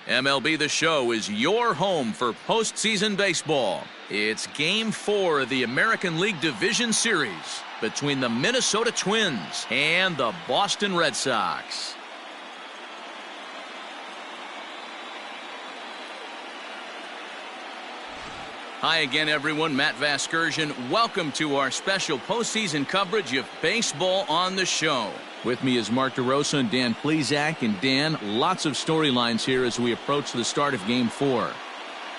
MLB The Show is your home for postseason baseball. It's Game 4 of the American League Division Series between the Minnesota Twins and the Boston Red Sox. Hi again, everyone. Matt Vasgersian. Welcome to our special postseason coverage of Baseball on the Show. With me is Mark DeRosa and Dan Plesac. And Dan, lots of storylines here as we approach the start of Game 4.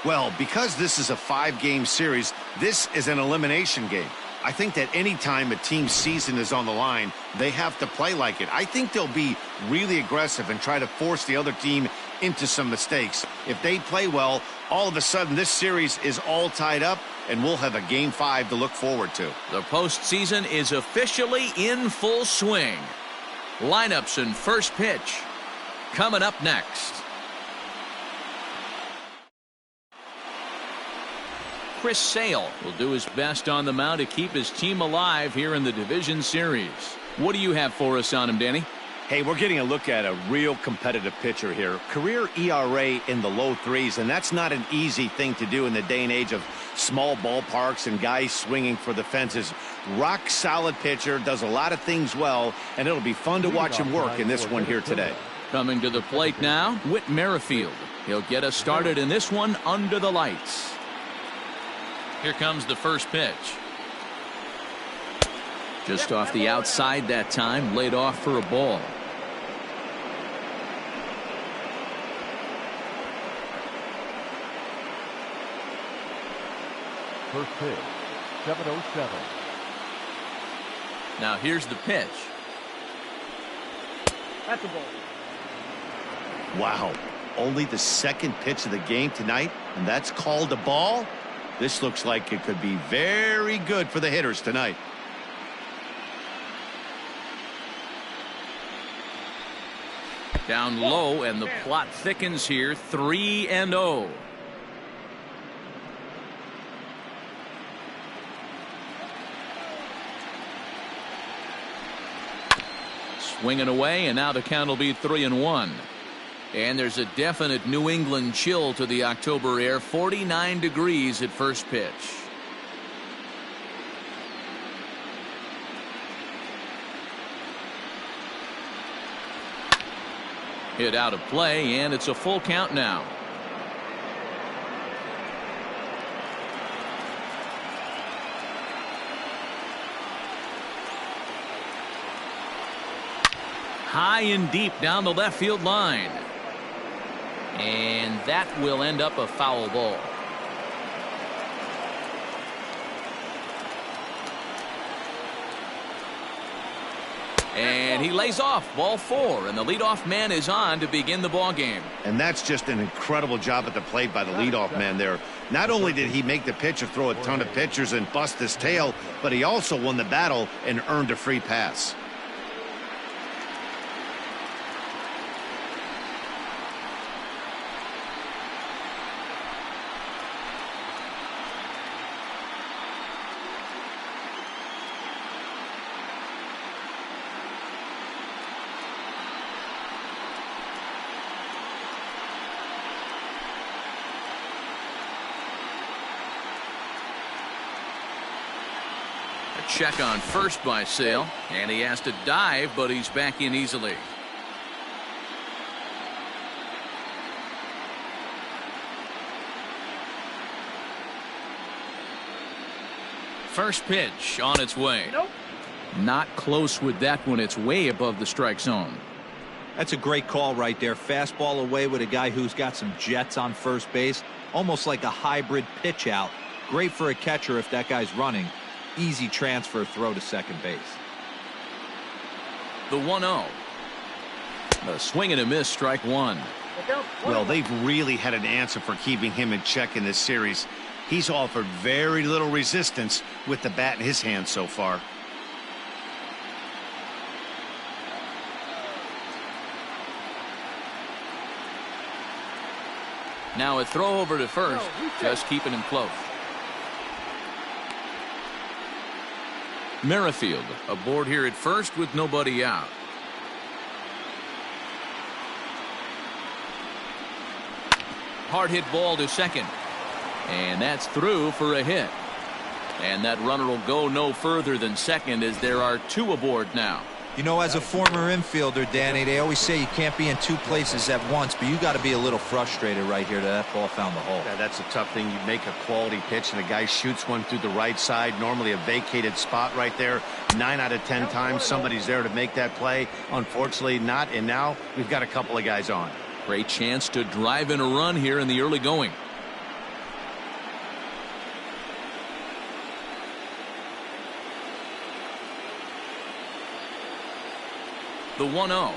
Well, because this is a 5-game series, this is an elimination game. I think that any time a team's season is on the line, they have to play like it. I think they'll be really aggressive and try to force the other team into some mistakes. If they play well, all of a sudden this series is all tied up, and we'll have a Game 5 to look forward to. The postseason is officially in full swing. Lineups and first pitch coming up next. Chris Sale will do his best on the mound to keep his team alive here in the division series. What do you have for us on him, Danny? Hey, we're getting a look at a real competitive pitcher here. Career ERA in the low 3s, and that's not an easy thing to do in the day and age of small ballparks and guys swinging for the fences. Rock solid pitcher, does a lot of things well, and it'll be fun to watch him work in this one here today. Coming to the plate now, Whit Merrifield. He'll get us started in this one under the lights. Here comes the first pitch. Just off the outside that time, laid off for a ball. First pitch, 7:07. Now here's the pitch. That's a ball. Wow, only the second pitch of the game tonight, and that's called a ball? This looks like it could be very good for the hitters tonight. Down low, and the plot thickens here, 3-0. Swinging away, and now the count will be 3-1. And there's a definite New England chill to the October air, 49 degrees at first pitch. Hit out of play, and it's a full count now. High and deep down the left field line. And that will end up a foul ball. And he lays off, ball 4, and the leadoff man is on to begin the ball game. And that's just an incredible job at the plate by the leadoff man there. Not only did he make the pitcher throw a ton of pitchers and bust his tail, but he also won the battle and earned a free pass. Check on first by Sale, and he has to dive, but he's back in easily. First pitch on its way. Nope. Not close with that one. It's way above the strike zone. That's a great call right there. Fastball away with a guy who's got some jets on first base, almost like a hybrid pitch out. Great for a catcher if that guy's running. Easy transfer throw to second base. The 1-0. A swing and a miss, strike 1. Well, they've really had an answer for keeping him in check in this series. He's offered very little resistance with the bat in his hand so far. Now a throw over to first, just keeping him close. Merrifield aboard here at first with nobody out. Hard hit ball to second. And that's through for a hit. And that runner will go no further than second as there are two aboard now. You know, as a former infielder, Danny, they always say you can't be in two places at once, but you got to be a little frustrated right here that ball found the hole. Yeah, that's a tough thing. You make a quality pitch and a guy shoots one through the right side, normally a vacated spot right there. 9 out of 10 times somebody's there to make that play. Unfortunately not, and now we've got a couple of guys on. Great chance to drive in a run here in the early going. The 1-0.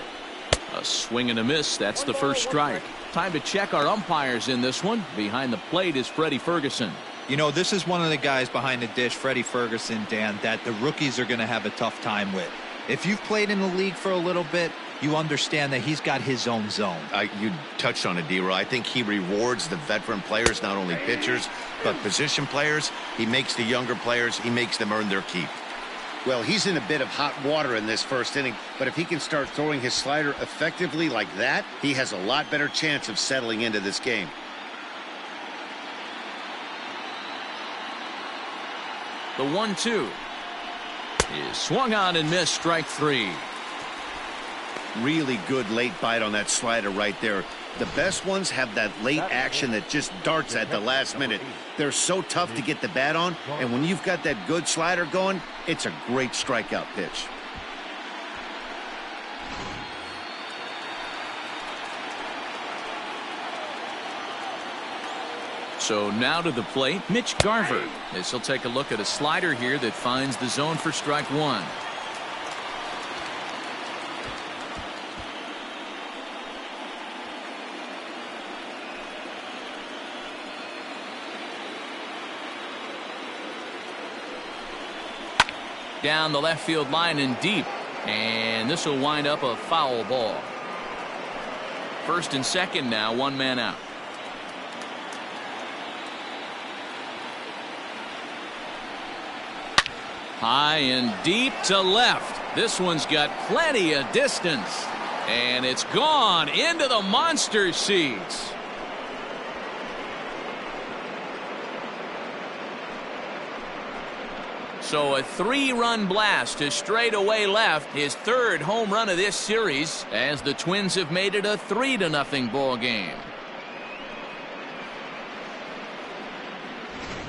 A swing and a miss. That's the first strike. Time to check our umpires in this one. Behind the plate is Freddie Ferguson. You know, this is one of the guys behind the dish, Freddie Ferguson, Dan, that the rookies are going to have a tough time with. If you've played in the league for a little bit, you understand that he's got his own zone. You touched on it, D-Roy. I think he rewards the veteran players, not only pitchers, but position players. He makes the younger players, he makes them earn their keep. Well, he's in a bit of hot water in this first inning, but if he can start throwing his slider effectively like that, he has a lot better chance of settling into this game. The 1-2 is swung on and missed. Strike three. Really good late bite on that slider right there. The best ones have that late action that just darts at the last minute. They're so tough to get the bat on, and when you've got that good slider going, it's a great strikeout pitch. So now to the plate, Mitch Garver, as he'll take a look at a slider here that finds the zone for strike one. Down the left field line and deep, and this will wind up a foul ball. First and second now, one man out. High and deep to left. This one's got plenty of distance, and it's gone into the monster seats. So a 3-run blast to straightaway left, his third home run of this series, as the Twins have made it a 3-0 ball game.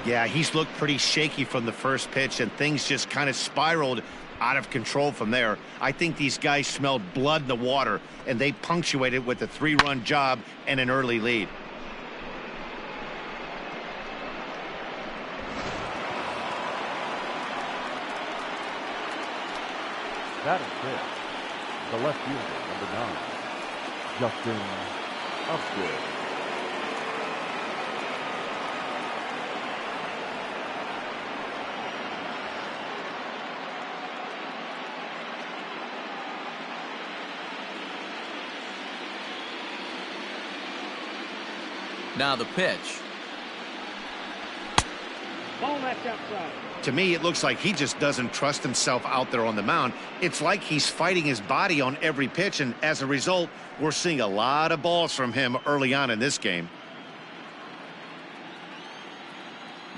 Yeah, he's looked pretty shaky from the first pitch, and things just kind of spiraled out of control from there. I think these guys smelled blood in the water, and they punctuated with a 3-run job and an early lead. That is it. The left fielder, number 9, Justin Upton. Now the pitch. Ball left outside. To me, it looks like he just doesn't trust himself out there on the mound. It's like he's fighting his body on every pitch, and as a result, we're seeing a lot of balls from him early on in this game.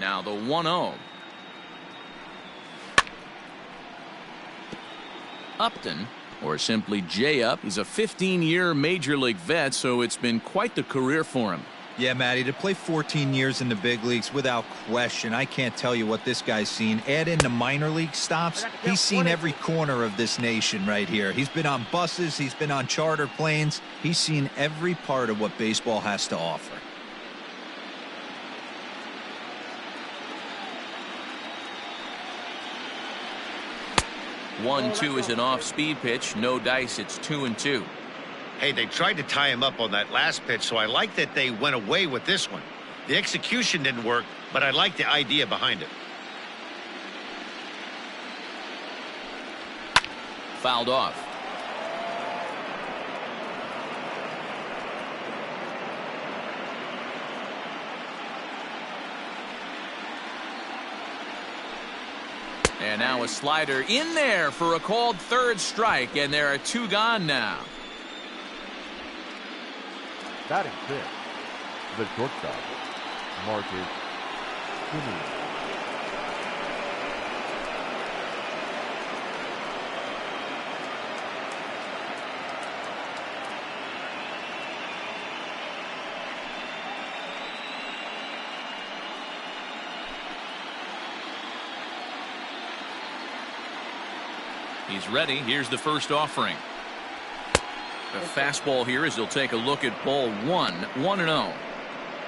Now the 1-0. Upton, or simply J-Up, he's a 15-year major league vet, so it's been quite the career for him. Yeah, Matty, to play 14 years in the big leagues, without question, I can't tell you what this guy's seen. Add in the minor league stops, he's seen every corner of this nation right here. He's been on buses, he's been on charter planes, he's seen every part of what baseball has to offer. One, two is an off-speed pitch. No dice. It's 2-2. Hey, they tried to tie him up on that last pitch, so I like that they went away with this one. The execution didn't work, but I like the idea behind it. Fouled off. And now a slider in there for a called third strike, and there are two gone now. That is it. The shortstop, Marcus Simeon. He's ready. Here's the first offering. A fastball here as he'll take a look at ball 1-0.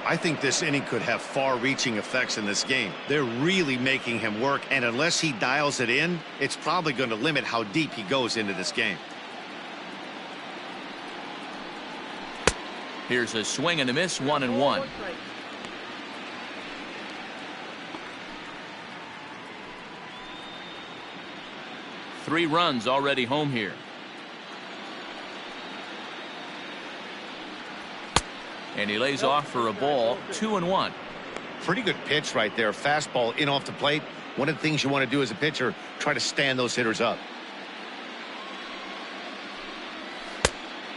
I think this inning could have far-reaching effects in this game. They're really making him work, and unless he dials it in, it's probably going to limit how deep he goes into this game. Here's a swing and a miss, 1-1. Three runs already home here. And he lays off for a ball, 2-1. Pretty good pitch right there. Fastball in off the plate. One of the things you want to do as a pitcher, try to stand those hitters up.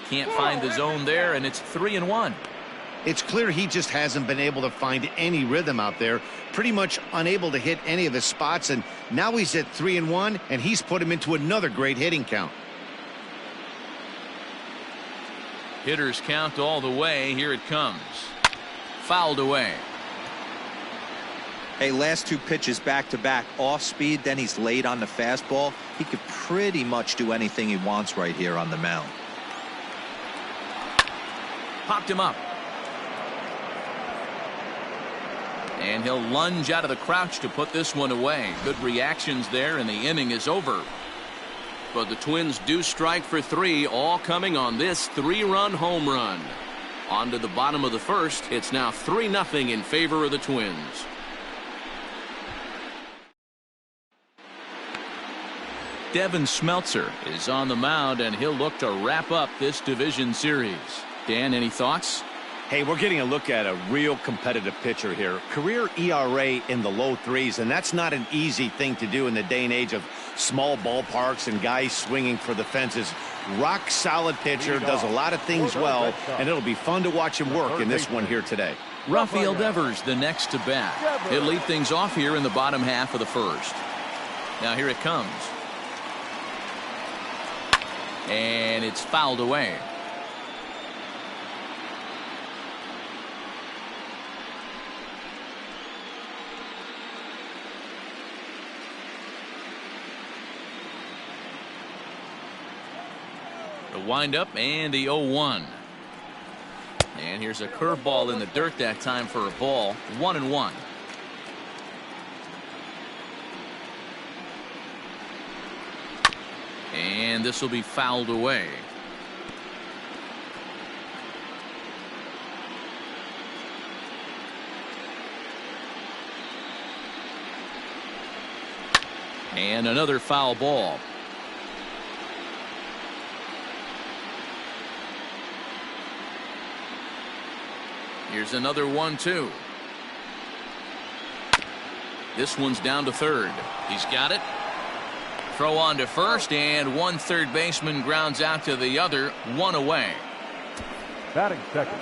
Can't find the zone there, and it's 3-1. It's clear he just hasn't been able to find any rhythm out there. Pretty much unable to hit any of his spots, and now he's at 3-1, and he's put him into another great hitting count. Hitters count all the way. Here it comes. Fouled away. Hey, last two pitches back-to-back, off speed, then he's late on the fastball. He could pretty much do anything he wants right here on the mound. Popped him up. And he'll lunge out of the crouch to put this one away. Good reactions there, and the inning is over. But the Twins do strike for three, all coming on this three-run home run. On to the bottom of the first. It's now 3-0 in favor of the Twins. Devin Smeltzer is on the mound, and he'll look to wrap up this division series. Dan, any thoughts? Hey, we're getting a look at a real competitive pitcher here. Career ERA in the low threes, and that's not an easy thing to do in the day and age of small ballparks and guys swinging for the fences. Rock solid pitcher, does a lot of things well, and it'll be fun to watch him work in this one here today. Rafael Devers the next to bat. He'll lead things off here in the bottom half of the first. Now here it comes. And it's fouled away. The windup and the 0-1. And here's a curveball in the dirt that time for a ball, 1-1. And this will be fouled away. And another foul ball. Here's another 1-2. This one's down to third. He's got it. Throw on to first, and one third baseman grounds out to the other, one away. Batting second.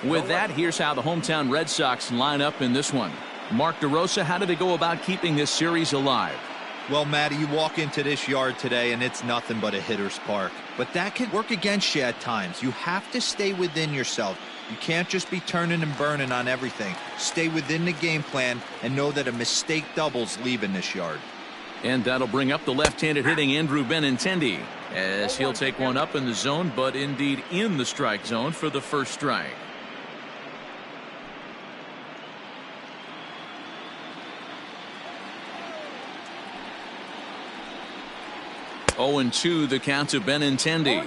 With that, here's how the hometown Red Sox line up in this one. Mark DeRosa, how do they go about keeping this series alive? Well, Matty, you walk into this yard today and it's nothing but a hitter's park. But that can work against you at times. You have to stay within yourself. You can't just be turning and burning on everything. Stay within the game plan and know that a mistake doubles leaving this yard. And that'll bring up the left-handed hitting Andrew Benintendi as he'll take one up in the zone, but indeed in the strike zone for the first strike. Oh, 0-2 the count to Benintendi.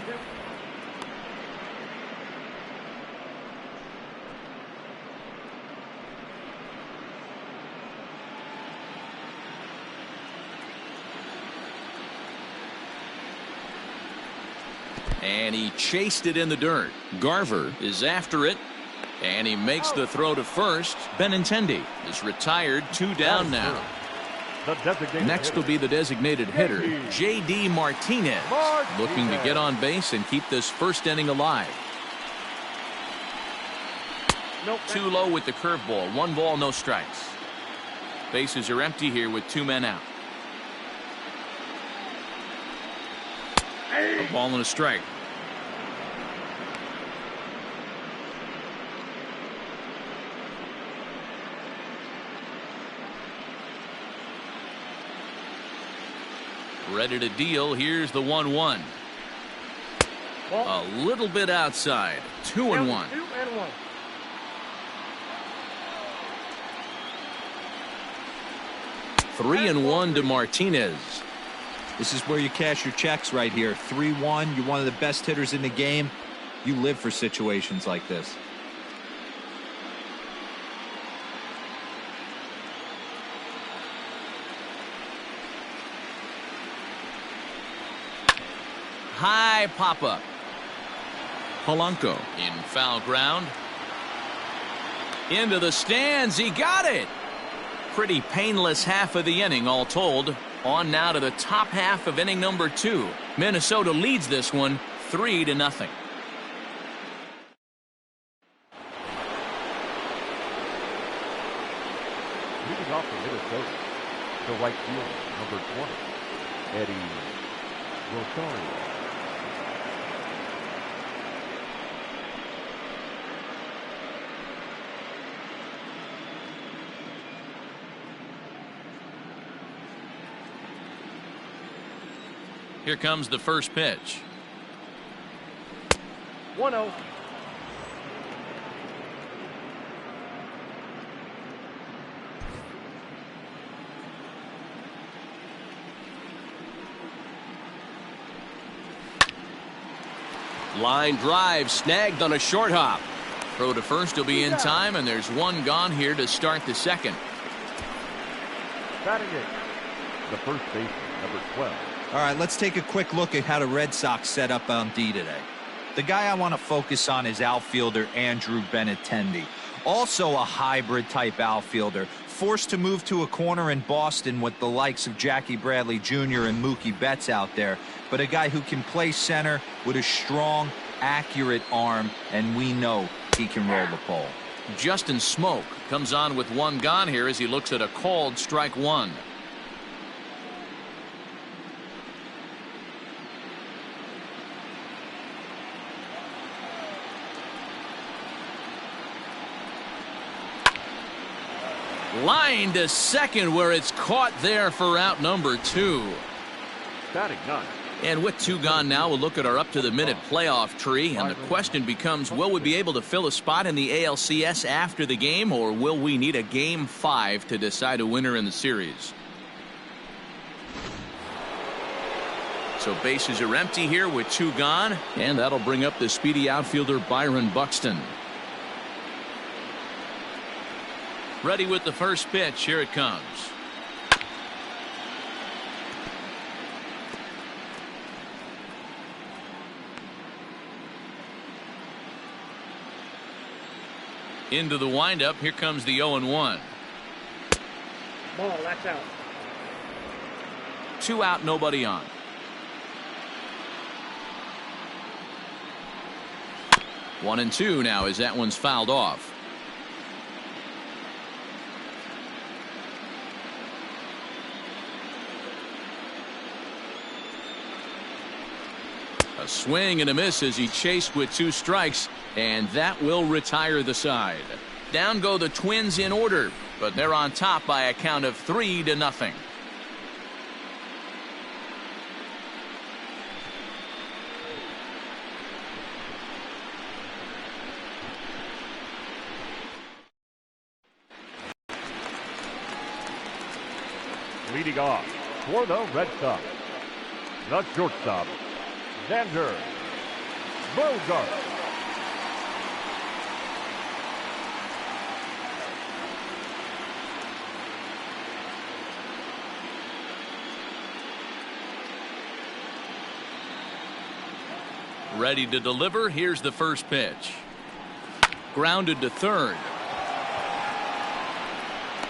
And he chased it in the dirt. Garver is after it, and he makes the throw to first. Benintendi is retired, 2 down now. Next will be the designated hitter, J.D. Martinez, looking to get on base and keep this first inning alive. Nope. Too low with the curveball. 1 ball, no strikes. Bases are empty here with 2 men out. A ball and a strike. Ready to deal. Here's the 1-1. A little bit outside. 2-1. 2-1. 3-1 to Martinez. This is where you cash your checks right here. 3-1. You're one of the best hitters in the game. You live for situations like this. High pop-up. Polanco in foul ground. Into the stands. He got it. Pretty painless half of the inning all told. On now to the top half of inning number 2. Minnesota leads this one 3-0. Leading off for Minnesota, the right fielder, number 20, Eddie Rosario. Here comes the first pitch. 1-0. Line drive snagged on a short hop. Throw to first will be in time, and there's 1 gone here to start the second. Batting it, the first baseman, number 12. All right, let's take a quick look at how the Red Sox set up on D today. The guy I want to focus on is outfielder Andrew Benintendi. Also a hybrid type outfielder, forced to move to a corner in Boston with the likes of Jackie Bradley Jr. and Mookie Betts out there, but a guy who can play center with a strong, accurate arm, and we know he can roll the pole. Justin Smoke comes on with 1 gone here as he looks at a called strike 1. Line to second where it's caught there for out number 2. Batting 9. And with 2 gone now, we'll look at our up-to-the-minute playoff tree. And the question becomes, will we be able to fill a spot in the ALCS after the game, or will we need a Game 5 to decide a winner in the series? So bases are empty here with 2 gone, and that'll bring up the speedy outfielder Byron Buxton. Ready with the first pitch. Here it comes. Into the windup. Here comes the 0-1. Ball, that's out. 2 out, nobody on. One and 2 now as that one's fouled off. A swing and a miss as he chased with 2 strikes, and that will retire the side. Down go the Twins in order, but they're on top by a count of 3-0. Leading off for the Red Sox, the shortstop, Xander Bogarts. Ready to deliver. Here's the first pitch. Grounded to third.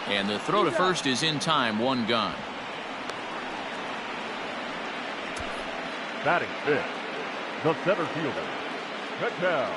And the throw to first is in time. 1 gone. Batting 5th, the center fielder, Rafael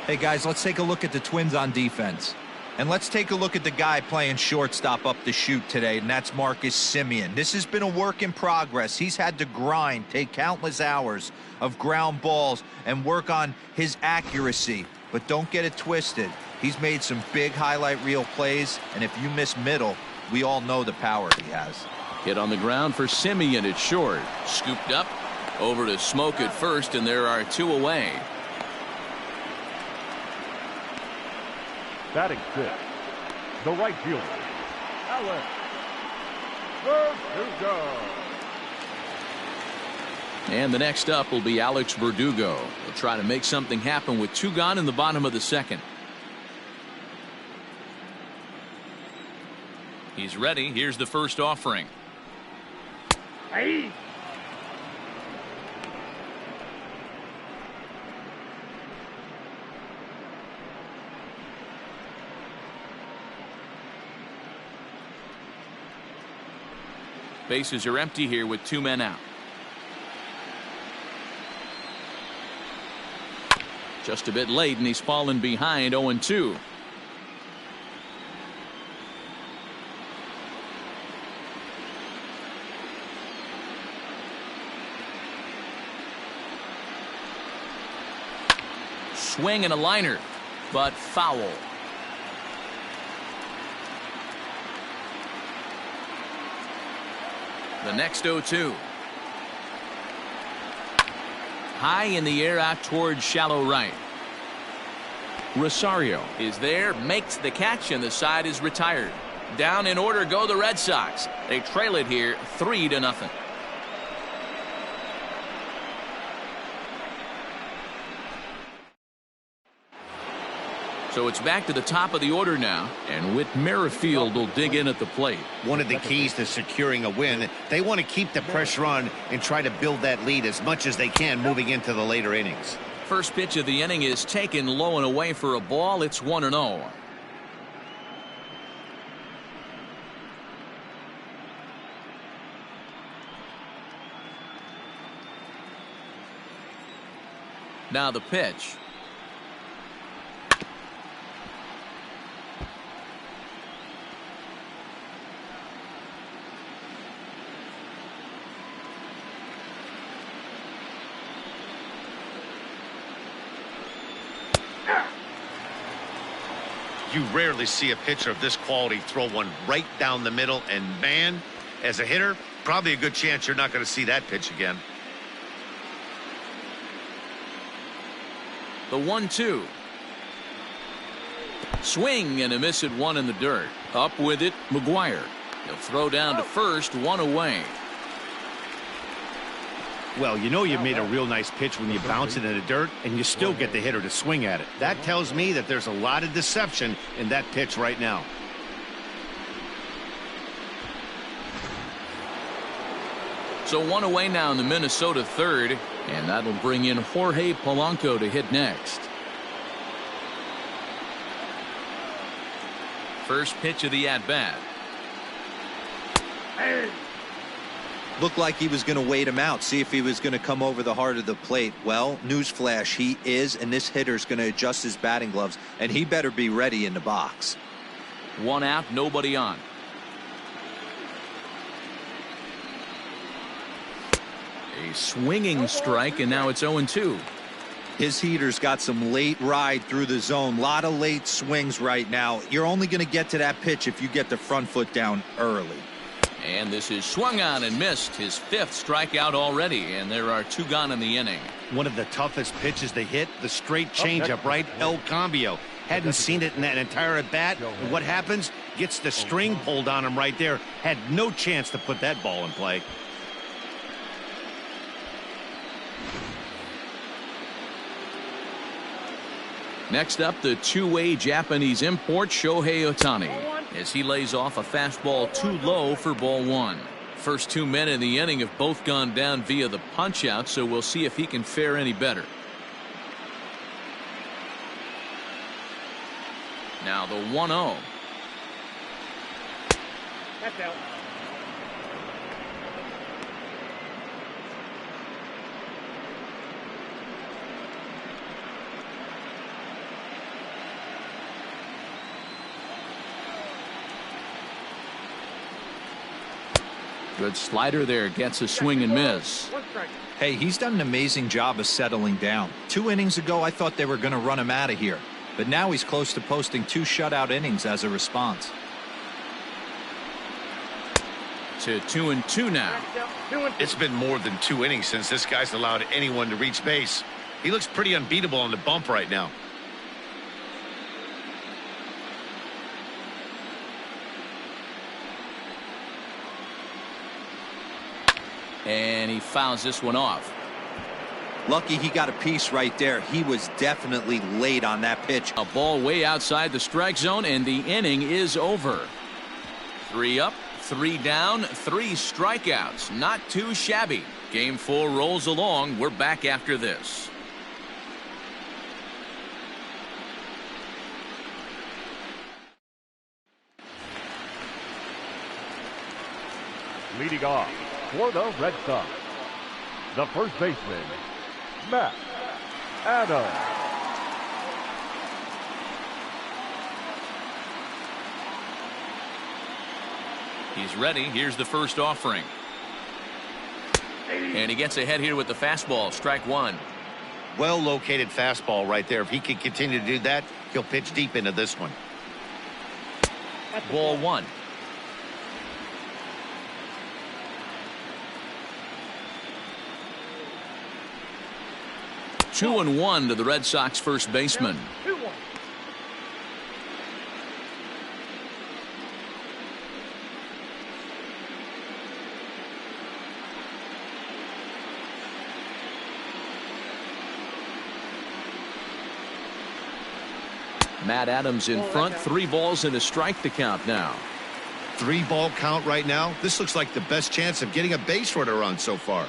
Hey, guys, let's take a look at the Twins on defense. And let's take a look at the guy playing shortstop up the chute today, and that's Marcus Simeon. This has been a work in progress. He's had to grind, take countless hours of ground balls, and work on his accuracy. But don't get it twisted. He's made some big highlight reel plays, and if you miss middle, we all know the power he has. Hit on the ground for Simeon at short. Scooped up, over to Smoke at first, and there are 2 away. Batting fifth, the right fielder, Alex Verdugo. And the next up will be Alex Verdugo. He'll try to make something happen with 2 gone in the bottom of the second. He's ready. Here's the first offering. Hey. Bases are empty here with 2 men out. Just a bit late, and he's fallen behind 0-2. Swing and a liner, but foul. The next 0-2. High in the air out towards shallow right. Rosario is there, makes the catch, and the side is retired. Down in order go the Red Sox. They trail it here 3-0. So it's back to the top of the order now, and Whit Merrifield will dig in at the plate. One of the keys to securing a win, they want to keep the pressure on and try to build that lead as much as they can moving into the later innings. First pitch of the inning is taken low and away for a ball. It's 1-0. Now the pitch. You rarely see a pitcher of this quality throw one right down the middle, and man, as a hitter, probably a good chance you're not going to see that pitch again. The 1-2. Swing and a miss at 1 in the dirt. Up with it, Mcguire. He'll throw down to first, 1 away. Well, you know you made a real nice pitch when you bounce it in the dirt and you still get the hitter to swing at it. That tells me that there's a lot of deception in that pitch right now. So 1 away now in the Minnesota third, and that'll bring in Jorge Polanco to hit next. First pitch of the at-bat. Looked like he was going to wait him out, see if he was going to come over the heart of the plate. Well, newsflash, he is, and this hitter's going to adjust his batting gloves, and he better be ready in the box. 1 out, nobody on. A swinging strike, and now it's 0-2. His heater's got some late ride through the zone. A lot of late swings right now. You're only going to get to that pitch if you get the front foot down early. And this is swung on and missed. His 5th strikeout already, and there are 2 gone in the inning. One of the toughest pitches to hit, the straight changeup, right? El Cambio. Hadn't seen it in that entire at bat. And what happens? Gets the string pulled on him right there. Had no chance to put that ball in play. Next up, the two-way Japanese import Shohei Ohtani, as he lays off a fastball too low for ball 1. First 2 men in the inning have both gone down via the punch-out, so we'll see if he can fare any better. Now the 1-0. That's out. Good slider there, gets a swing and miss. Hey, he's done an amazing job of settling down. 2 innings ago, I thought they were going to run him out of here. But now he's close to posting 2 shutout innings as a response. To 2-2 now. It's been more than 2 innings since this guy's allowed anyone to reach base. He looks pretty unbeatable on the bump right now. And he fouls this one off. Lucky he got a piece right there. He was definitely late on that pitch. A ball way outside the strike zone, and the inning is over. 3 up, 3 down, 3 strikeouts. Not too shabby. Game 4 rolls along. We're back after this. Leading off for the Red Sox, the first baseman, Matt Adams. He's ready. Here's the first offering. And he gets ahead here with the fastball. Strike 1. Well located fastball right there. If he can continue to do that, he'll pitch deep into this one. Ball 1. Two and 1 to the Red Sox first baseman. Matt Adams in front. 3 balls and a strike to count now. 3-ball count right now. This looks like the best chance of getting a base runner on so far.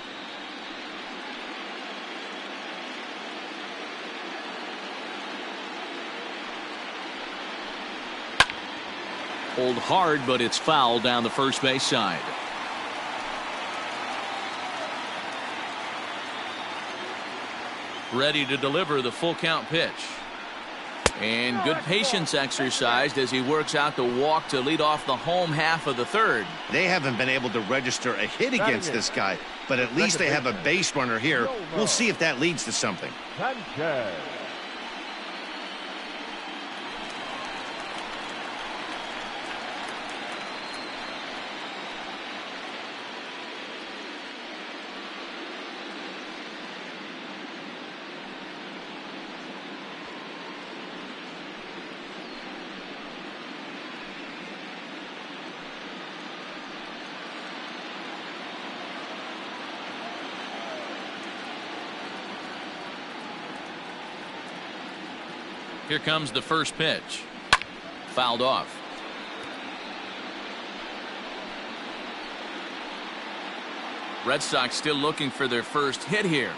Pulled hard, but it's foul down the first base side. Ready to deliver the full count pitch. And good patience exercised as he works out the walk to lead off the home half of the third. They haven't been able to register a hit against this guy, but at least they have a base runner here. We'll see if that leads to something. Sanchez. Here comes the first pitch. Fouled off. Red Sox still looking for their first hit here.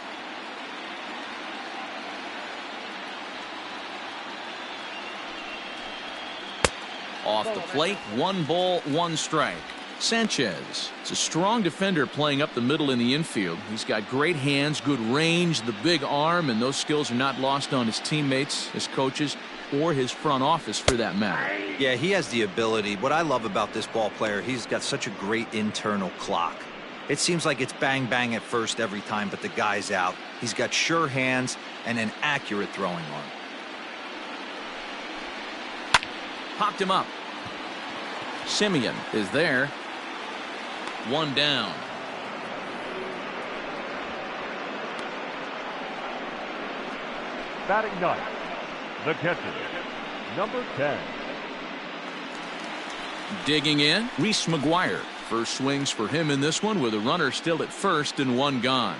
Off the plate, 1 ball, 1 strike. Sanchez is a strong defender playing up the middle in the infield. He's got great hands, good range, the big arm, and those skills are not lost on his teammates, his coaches, or his front office for that matter. Yeah, he has the ability. What I love about this ball player, he's got such a great internal clock. It seems like it's bang bang at first every time, but the guy's out. He's got sure hands and an accurate throwing arm. Popped him up. Simeon is there. 1 down. Batting ninth, the catcher, number 10. Digging in, Reese Mcguire. First swings for him in this one with a runner still at first and 1 gone.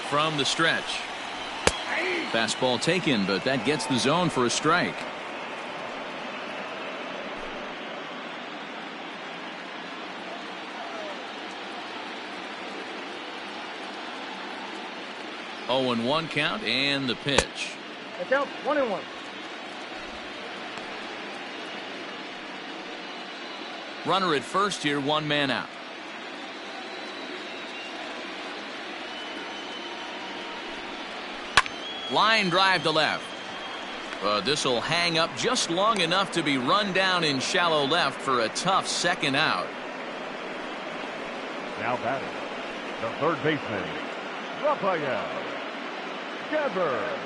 From the stretch. Fastball taken, but that gets the zone for a strike. Oh, and 1 count and the pitch. That's out. 1-1. Runner at first here, 1 man out. Line drive to left. This will hang up just long enough to be run down in shallow left for a tough second out. Now batting, the third baseman, Rafael Devers.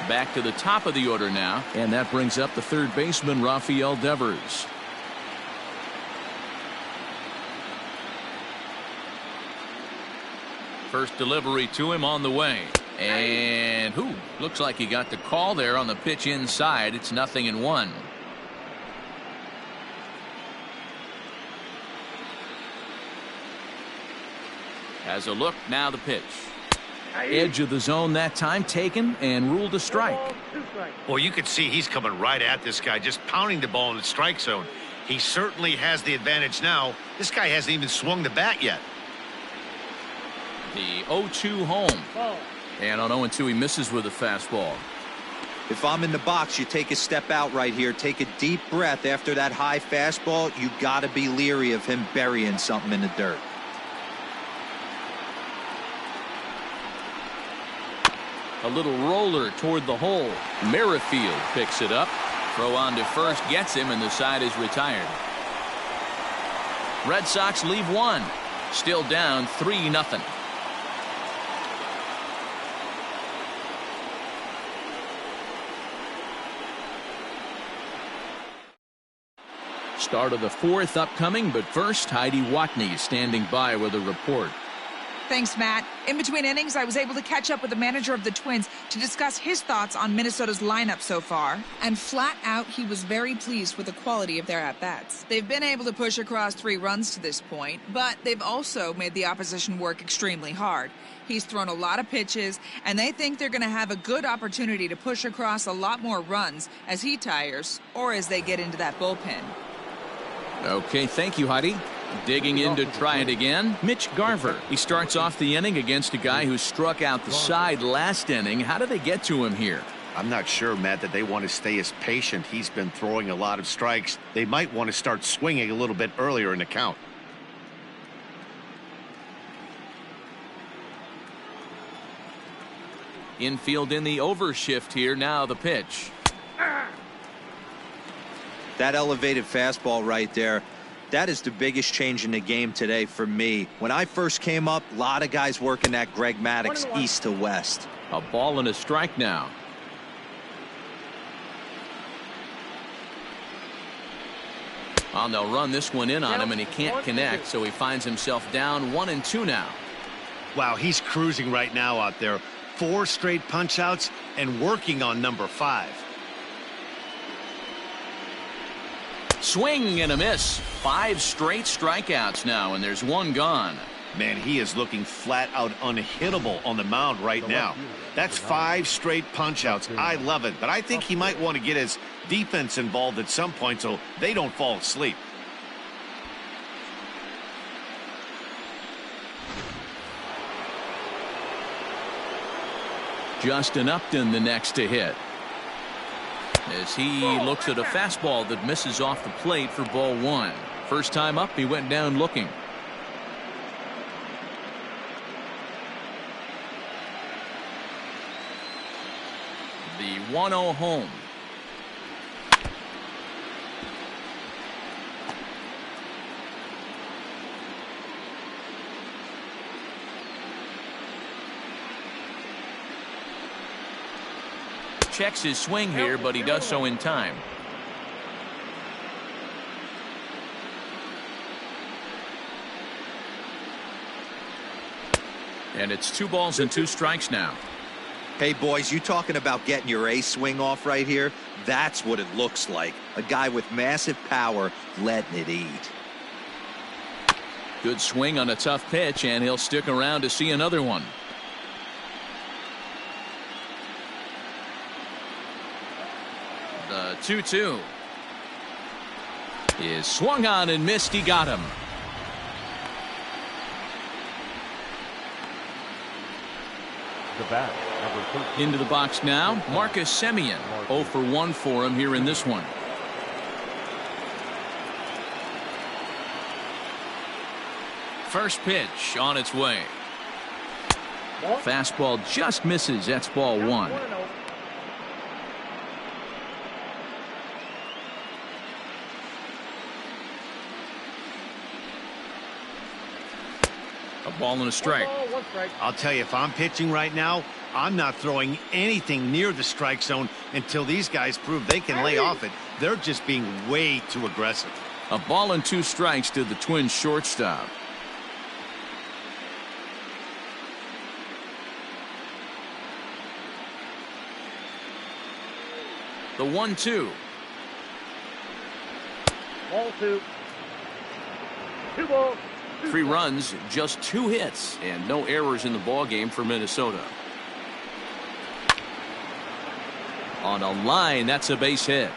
Back to the top of the order now, and that brings up the third baseman, Rafael Devers. First delivery to him on the way. And looks like he got the call there on the pitch inside. It's 0-1. Has a look, now the pitch. Edge of the zone that time taken and ruled a strike. Well, you can see he's coming right at this guy, just pounding the ball in the strike zone. He certainly has the advantage now. This guy hasn't even swung the bat yet. The 0-2 home. And on 0-2 he misses with a fastball. If I'm in the box, you take a step out right here. Take a deep breath after that high fastball. You got to be leery of him burying something in the dirt. A little roller toward the hole. Merrifield picks it up. Throw on to first gets him, and the side is retired. Red Sox leave one. Still down 3-0. Start of the fourth upcoming, but first, Heidi Watney standing by with a report. Thanks, Matt. In between innings, I was able to catch up with the manager of the Twins to discuss his thoughts on Minnesota's lineup so far. And flat out, he was very pleased with the quality of their at-bats. They've been able to push across 3 runs to this point, but they've also made the opposition work extremely hard. He's thrown a lot of pitches, and they think they're going to have a good opportunity to push across a lot more runs as he tires or as they get into that bullpen. Okay, thank you, Heidi. Digging in to try it again, Mitch Garver. He starts off the inning against a guy who struck out the side last inning. How do they get to him here? I'm not sure, Matt, that they want to stay as patient. He's been throwing a lot of strikes. They might want to start swinging a little bit earlier in the count. Infield in the overshift here. Now the pitch. That elevated fastball right there. That is the biggest change in the game today for me. When I first came up, a lot of guys working that Greg Maddux east to west. A ball and a strike now. Well, they'll run this one in on him, and he can't connect, so he finds himself down 1-2 now. Wow, he's cruising right now out there. 4 straight punch-outs and working on number 5. Swing and a miss. 5 straight strikeouts now, and there's 1 gone. Man, he is looking flat out unhittable on the mound right now. That's 5 straight punch-outs. I love it, but I think he might want to get his defense involved at some point so they don't fall asleep. Justin Upton the next to hit, as he looks at a fastball that misses off the plate for ball 1. First time up, he went down looking. The 1-0 home. Checks his swing here, but he does so in time. And it's 2 balls and 2 strikes now. Hey, boys, you talking about getting your ace swing off right here? That's what it looks like. A guy with massive power letting it eat. Good swing on a tough pitch, and he'll stick around to see another one. The 2-2 is swung on and missed. He got him. The bat, number 13. Into the box now, Marcus Simeon. 0 for 1 for him here in this one. First pitch on its way. Fastball just misses. That's ball one. A ball and a strike. I'll tell you, if I'm pitching right now, I'm not throwing anything near the strike zone until these guys prove they can lay off it. They're just being way too aggressive. A ball and 2 strikes to the Twins shortstop. The 1-2. Ball 2. 2 balls. 3 runs, just 2 hits, and no errors in the ballgame for Minnesota. On a line, that's a base hit.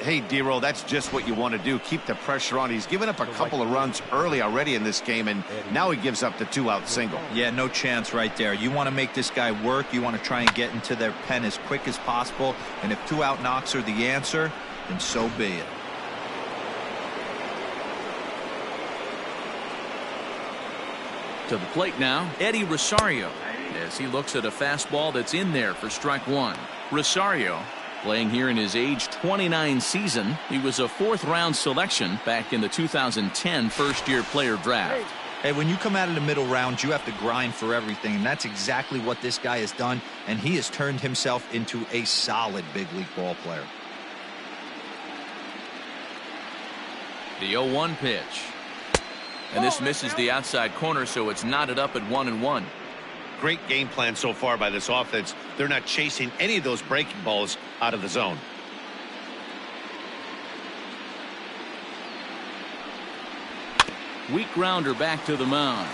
Hey, D-Roll, that's just what you want to do. Keep the pressure on. He's given up a couple of runs early already in this game, and now he gives up the 2-out single. Yeah, no chance right there. You want to make this guy work. You want to try and get into their pen as quick as possible. And if 2-out knocks are the answer, then so be it. To the plate now, Eddie Rosario, as he looks at a fastball that's in there for strike 1. Rosario, playing here in his age 29 season. He was a 4th-round selection back in the 2010 first-year player draft. Hey, when you come out of the middle round, you have to grind for everything, and that's exactly what this guy has done, and he has turned himself into a solid big league ball player. The 0-1 pitch. And this misses the outside corner, so it's knotted up at 1-1. Great game plan so far by this offense. They're not chasing any of those breaking balls out of the zone. Weak grounder back to the mound.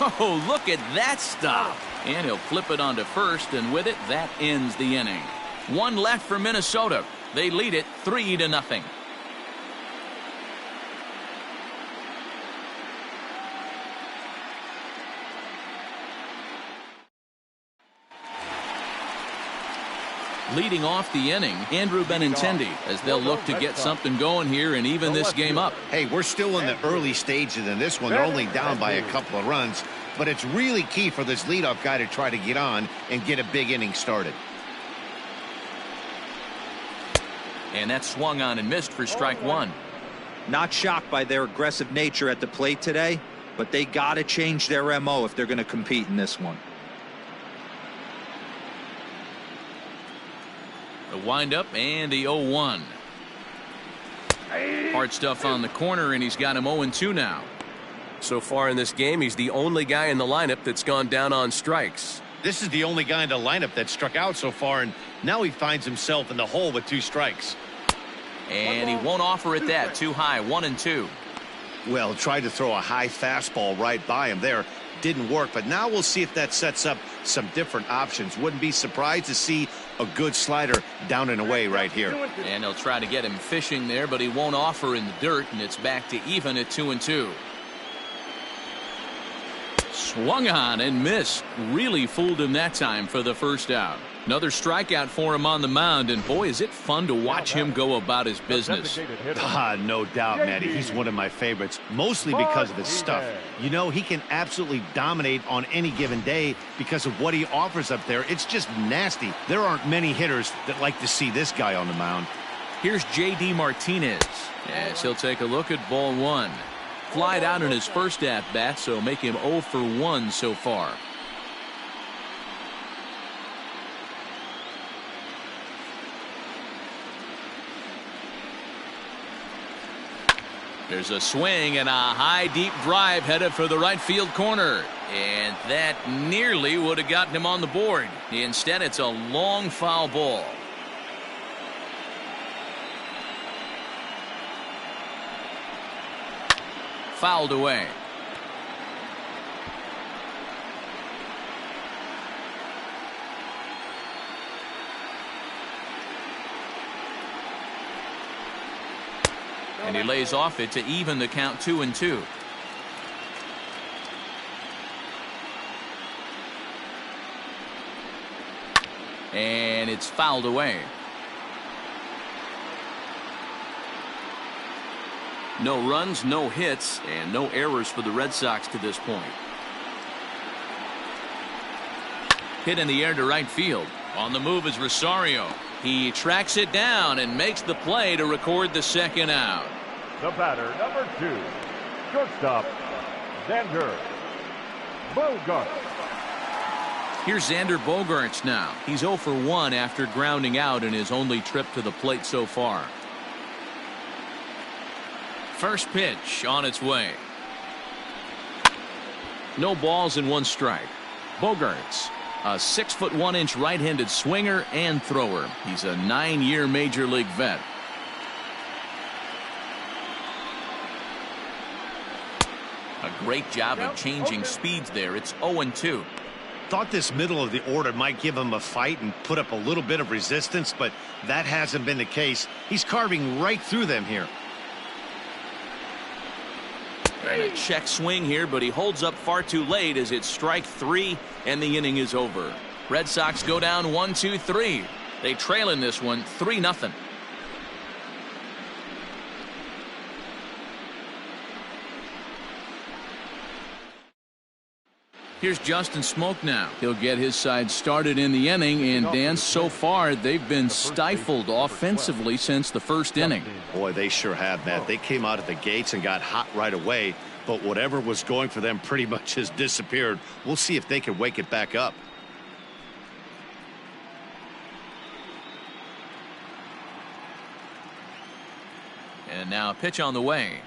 Oh, look at that stop. And he'll flip it onto first, and with it, that ends the inning. 1 left for Minnesota. They lead it 3-0. Leading off the inning, Andrew Benintendi, as they'll look to get something going here and even this game up. Hey, we're still in the early stages in this one. They're only down by a couple of runs, but it's really key for this leadoff guy to try to get on and get a big inning started. And that swung on and missed for strike 1. Not shocked by their aggressive nature at the plate today, but they got to change their MO if they're going to compete in this one. The windup and the 0-1. Hard stuff on the corner, and he's got him 0-2 now. So far in this game, he's the only guy in the lineup that's gone down on strikes. This is the only guy in the lineup that struck out so far, and now he finds himself in the hole with 2 strikes. And he won't offer it that. Too high, 1-2. Well, tried to throw a high fastball right by him there. Didn't work, but now we'll see if that sets up some different options. Wouldn't be surprised to see a good slider down and away right here. And they'll try to get him fishing there, but he won't offer in the dirt, and it's back to even at 2-2. Swung on and missed. Really fooled him that time for the first out. Another strikeout for him on the mound, and boy, is it fun to watch him go about his business. No doubt, Matty. He's one of my favorites, mostly because of his stuff. You know, he can absolutely dominate on any given day because of what he offers up there. It's just nasty. There aren't many hitters that like to see this guy on the mound. Here's J.D. Martinez, as he'll take a look at ball 1. Flied out in his first at-bat, so make him 0 for 1 so far. There's a swing and a high deep drive headed for the right field corner, and that nearly would have gotten him on the board. Instead, it's a long foul ball. Fouled away. And he lays off it to even the count 2-2. And it's fouled away. No runs, no hits, and no errors for the Red Sox to this point. Hit in the air to right field. On the move is Rosario. He tracks it down and makes the play to record the second out. The batter, number 2, shortstop, Xander Bogarts. Here's Xander Bogarts now. He's 0 for 1 after grounding out in his only trip to the plate so far. First pitch on its way. No balls and 1 strike. Bogarts, a 6'1" right-handed swinger and thrower. He's a 9-year major league vet. A great job of changing speeds there. It's 0-2. Thought this middle of the order might give him a fight and put up a little bit of resistance, but that hasn't been the case. He's carving right through them here. And a check swing here, but he holds up far too late as it's strike 3 and the inning is over. Red Sox go down 1-2-3. They trail in this one 3-0. Here's Justin Smoke now. He'll get his side started in the inning, and Dan, so far they've been stifled offensively since the first inning. Boy, they sure have, Matt. They came out of the gates and got hot right away, but whatever was going for them pretty much has disappeared. We'll see if they can wake it back up. And now a pitch on the way.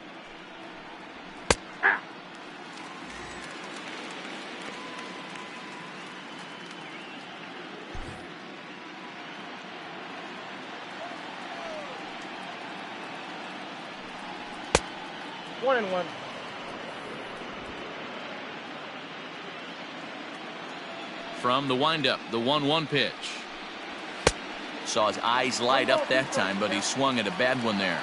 One and one. From the windup, the 1-1 pitch. Saw his eyes light up that time, but he swung at a bad one there.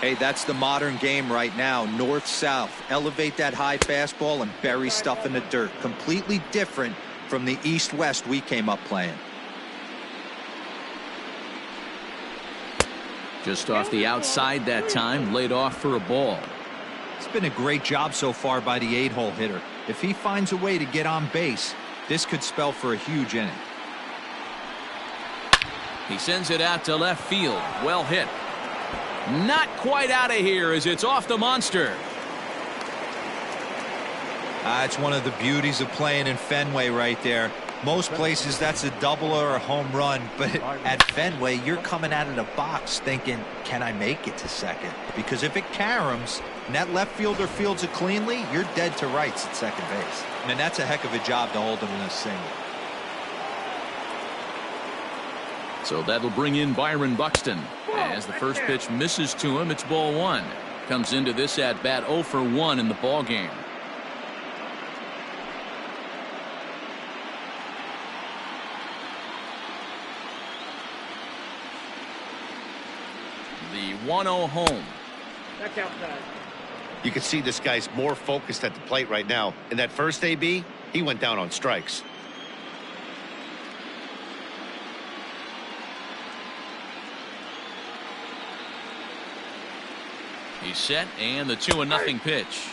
Hey, that's the modern game right now. North-south. Elevate that high fastball and bury stuff in the dirt. Completely different from the east-west we came up playing. Just off the outside that time, laid off for a ball. It's been a great job so far by the 8-hole hitter. If he finds a way to get on base, this could spell for a huge inning. He sends it out to left field. Well hit. Not quite out of here as it's off the monster. It's one of the beauties of playing in Fenway right there. Most places that's a double or a home run, but at Fenway you're coming out of the box thinking, can I make it to second? Because if it caroms and that left fielder fields it cleanly, you're dead to rights at second base. And that's a heck of a job to hold him in a single. So that'll bring in Byron Buxton. As the first pitch misses to him, it's ball 1. Comes into this at bat 0 for 1 in the ball game. The 1-0 home. Back outside. You can see this guy's more focused at the plate right now. In that first AB, he went down on strikes. He's set, and the 2-0 pitch.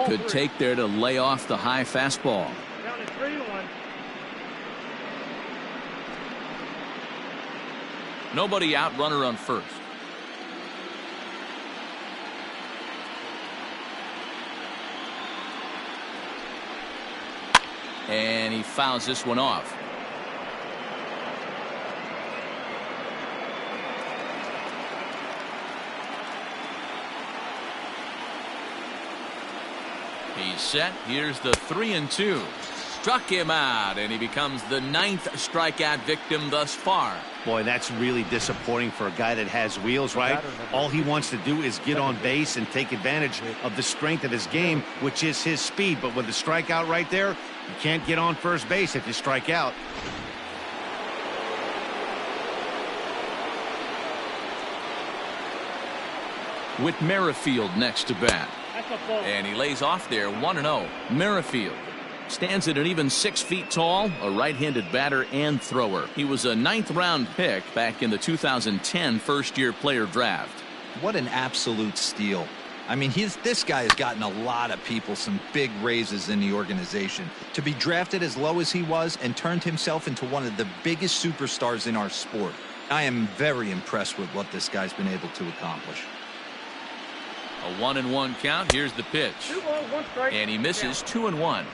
Good take there to lay off the high fastball. Down to 3-1. Nobody out, runner on first. And he fouls this one off. He's set. Here's the 3-2. Struck him out, and he becomes the 9th strikeout victim thus far. Boy, that's really disappointing for a guy that has wheels, right? All he wants to do is get on base and take advantage of the strength of his game, which is his speed. But with the strikeout right there, you can't get on first base if you strike out. with Merrifield next to bat. That's a ball. And he lays off there 1-0. Merrifield stands at an even 6 feet tall, a right-handed batter and thrower. He was a 9th-round pick back in the 2010 first-year player draft. What an absolute steal. I mean, this guy has gotten a lot of people some big raises in the organization. To be drafted as low as he was and turned himself into one of the biggest superstars in our sport. I am very impressed with what this guy's been able to accomplish. A 1-1 count. Here's the pitch. 2 balls, 1 strike. And he misses 2-1.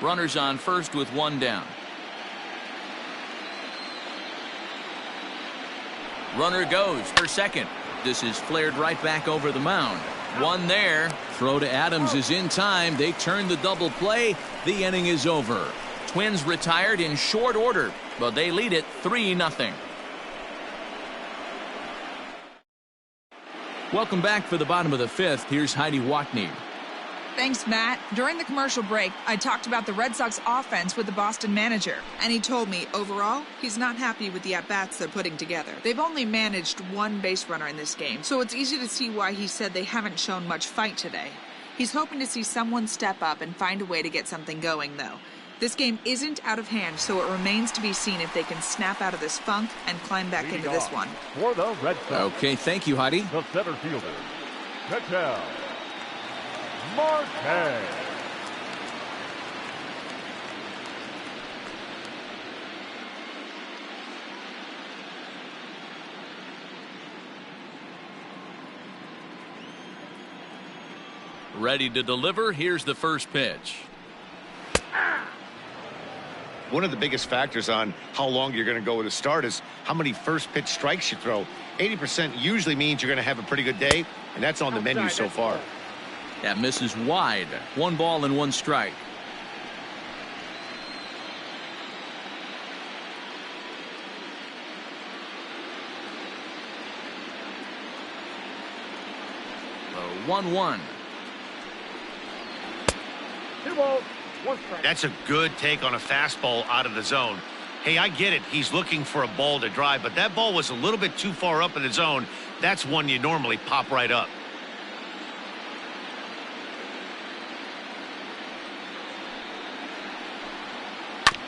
Runners on first with 1 down. Runner goes for second. This is flared right back over the mound. 1 there. Throw to Adams is in time. They turn the double play. The inning is over. Twins retired in short order, but they lead it 3-0. Welcome back for the bottom of the 5th. Here's Heidi Watney. Thanks, Matt. During the commercial break, I talked about the Red Sox offense with the Boston manager, and he told me, overall, he's not happy with the at-bats they're putting together. They've only managed 1 base runner in this game, so it's easy to see why he said they haven't shown much fight today. He's hoping to see someone step up and find a way to get something going, though. This game isn't out of hand, so it remains to be seen if they can snap out of this funk and climb back into this one. For the Red Sox, Okay, thank you, Heidi. the center fielder, Ketel Marte. Ready to deliver. Here's the first pitch. One of the biggest factors on how long you're going to go with a start is how many first pitch strikes you throw. 80% usually means you're going to have a pretty good day, and that's on the menu so far. That misses wide. 1 ball and 1 strike. The 1-1. 2 balls, 1 strike. That's a good take on a fastball out of the zone. Hey, I get it. He's looking for a ball to drive, but that ball was a little bit too far up in the zone. That's one you normally pop right up.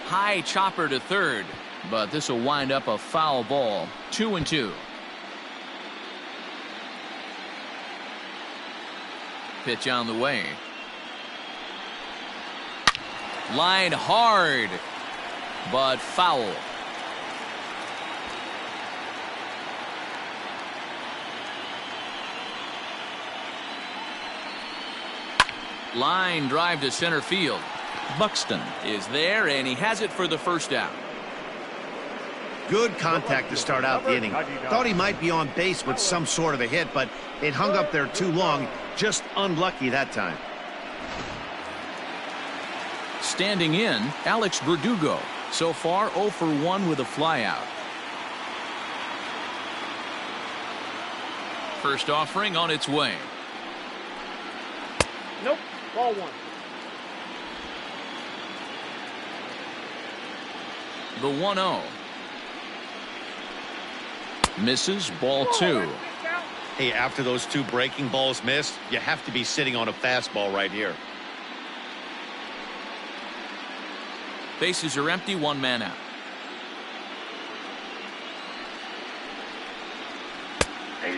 High chopper to third, but this will wind up a foul ball. 2-2. Pitch on the way. Line hard, but foul. Line drive to center field. Buxton is there, and he has it for the first out. Good contact to start out the inning. Thought he might be on base with some sort of a hit, but it hung up there too long. Just unlucky that time. Standing in, Alex Verdugo. So far, 0 for 1 with a flyout. First offering on its way. Nope, ball 1. The 1-0. Misses, ball 2. Hey, after those 2 breaking balls missed, you have to be sitting on a fastball right here. Bases are empty, 1 man out.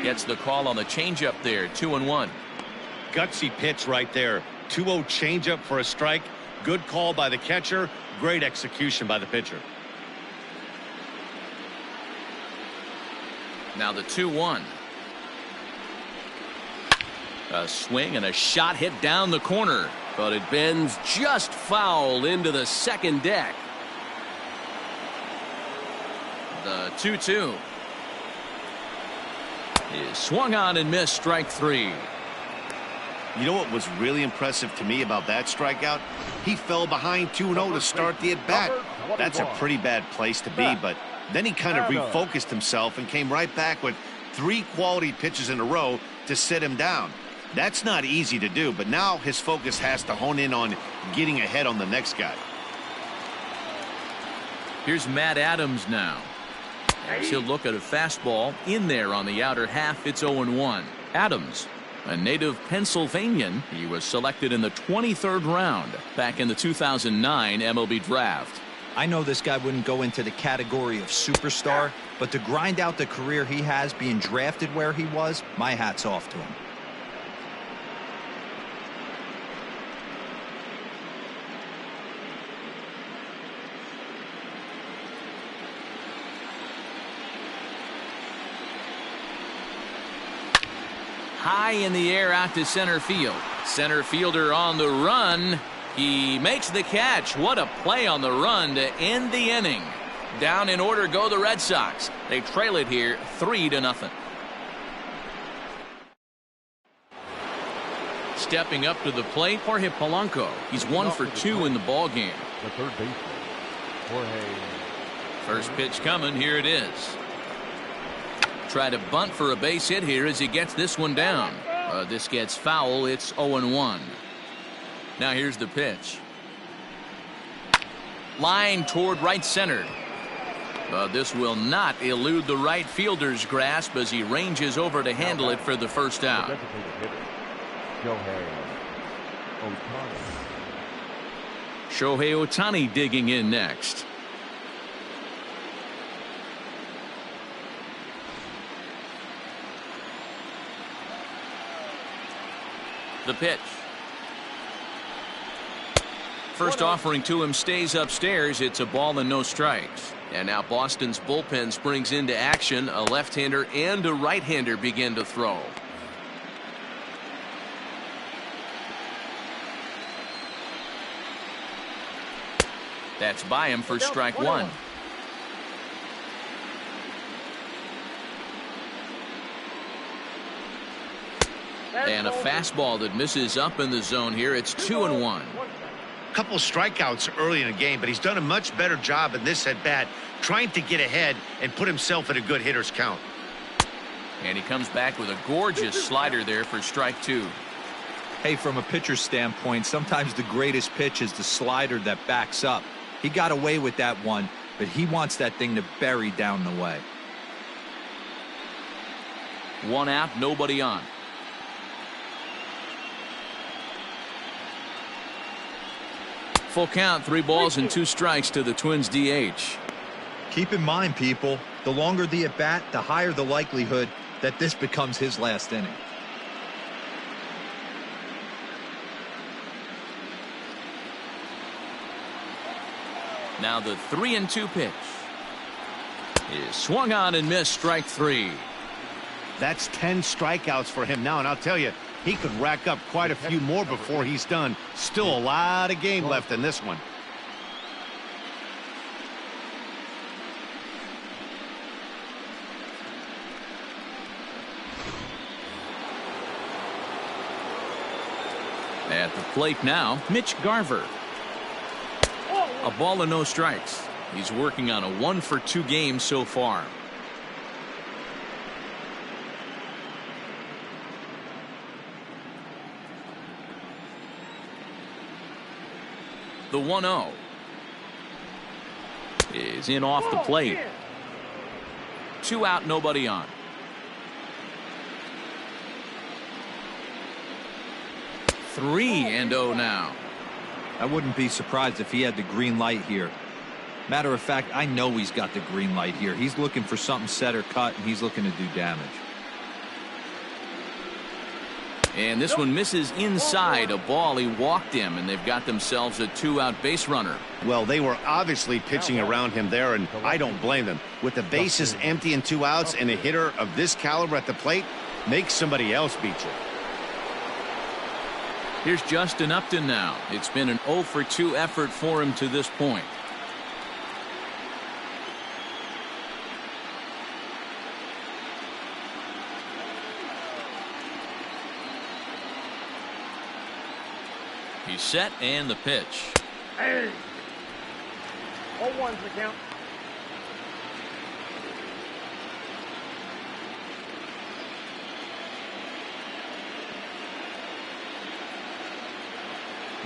Gets the call on the changeup there, 2-1. Gutsy pitch right there. 2-0 changeup for a strike. Good call by the catcher. Great execution by the pitcher. Now the 2-1. A swing and a shot hit down the corner, but it bends just foul into the second deck. The 2-2 is swung on and missed, strike 3. You know what was really impressive to me about that strikeout? He fell behind 2-0 to start the at-bat. That's a pretty bad place to be, but then he kind of refocused himself and came right back with 3 quality pitches in a row to sit him down. That's not easy to do, but now his focus has to hone in on getting ahead on the next guy. Here's Matt Adams now. As he'll look at a fastball in there on the outer half. It's 0-1. Adams, a native Pennsylvanian, he was selected in the 23rd round back in the 2009 MLB draft. I know this guy wouldn't go into the category of superstar, but to grind out the career he has being drafted where he was, my hat's off to him. High in the air out to center field. Center fielder on the run. He makes the catch. What a play on the run to end the inning. Down in order go the Red Sox. They trail it here 3-0. Stepping up to the plate, Jorge Polanco. He's 1 for 2 in the ball game. The third baseman, Jorge. First pitch coming. Here it is. Try to bunt for a base hit here as he gets this one down. This gets foul. It's 0-1. Now here's the pitch. Line toward right center. This will not elude the right fielder's grasp as he ranges over to handle it for the first out. Shohei Ohtani digging in next. The pitch. First offering to him stays upstairs. It's a ball and no strikes. And now Boston's bullpen springs into action. A left-hander and a right-hander begin to throw. That's by him for strike one. And a fastball that misses up in the zone here. It's 2-1. Couple strikeouts early in the game, but he's done a much better job in this at bat trying to get ahead and put himself in a good hitter's count. And he comes back with a gorgeous slider there for strike two. Hey, from a pitcher's standpoint, sometimes the greatest pitch is the slider that backs up. He got away with that one, but he wants that thing to bury down the way. One out, nobody on. Full count, 3 balls and 2 strikes to the Twins DH. Keep in mind, people, the longer the at bat, the higher the likelihood that this becomes his last inning. Now the 3-2 pitch is swung on and missed. Strike 3. That's 10 strikeouts for him now, and I'll tell you, he could rack up quite a few more before he's done. Still a lot of game left in this one. At the plate now, Mitch Garver. A ball and no strikes. He's working on a 1 for 2 game so far. The 1-0 is in off the plate. 2 out, nobody on. 3-0 now. I wouldn't be surprised if he had the green light here. Matter of fact, I know he's got the green light here. He's looking for something set or cut, and he's looking to do damage. And this one misses inside. A ball. He walked him, and they've got themselves a 2-out base runner. Well, they were obviously pitching around him there, and I don't blame them. With the bases empty and 2 outs and a hitter of this caliber at the plate, make somebody else beat you. Here's Justin Upton now. It's been an 0 for 2 effort for him to this point. He's set, and the pitch. Hey. 0-1's the count.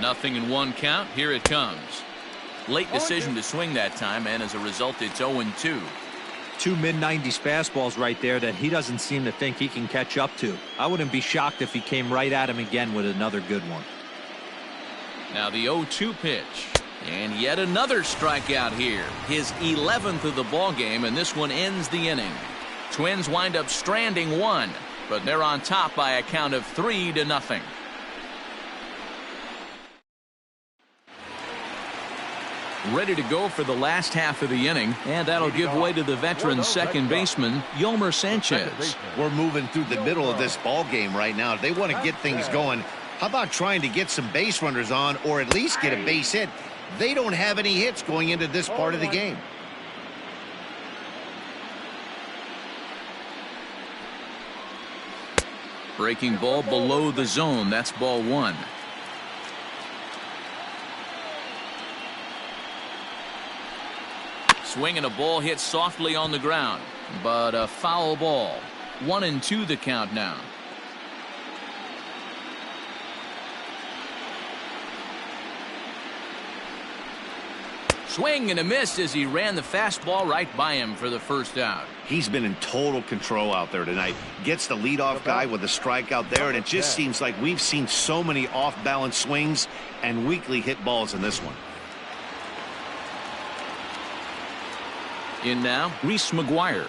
Nothing in 1 count. Here it comes. Late decision to swing that time, and as a result, it's 0-2. Two mid-90s fastballs right there that he doesn't seem to think he can catch up to. I wouldn't be shocked if he came right at him again with another good one. Now the 0-2 pitch. And yet another strikeout here. His 11th of the ball game, and this one ends the inning. Twins wind up stranding one, but they're on top by a count of 3-0. Ready to go for the last half of the inning, and that'll give way to the veteran second baseman, Yolmer Sanchez. We're moving through the middle of this ball game right now. If they want to get things going, how about trying to get some base runners on or at least get a base hit? They don't have any hits going into this part of the game. Breaking ball below the zone. That's ball one. Swinging a ball hit softly on the ground, but a foul ball. 1-2 the count now. Swing and a miss as he ran the fastball right by him for the first out. He's been in total control out there tonight. Gets the leadoff guy with a strikeout there, and it just seems like we've seen so many off-balance swings and weakly hit balls in this one. In now, Reese Mcguire.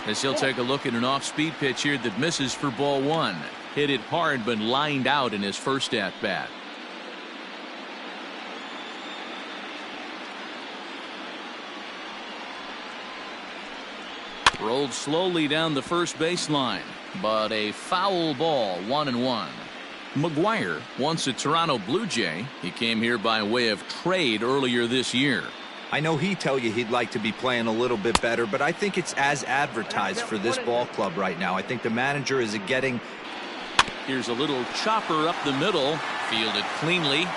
As he'll take a look at an off-speed pitch here that misses for ball one. Hit it hard but lined out in his first at-bat. Rolled slowly down the first baseline, but a foul ball, 1-1. Mcguire, once a Toronto Blue Jay, he came here by way of trade earlier this year. I know he'd tell you he'd like to be playing a little bit better, but I think it's as advertised for this ball club right now. I think the manager is getting. Here's a little chopper up the middle, fielded cleanly.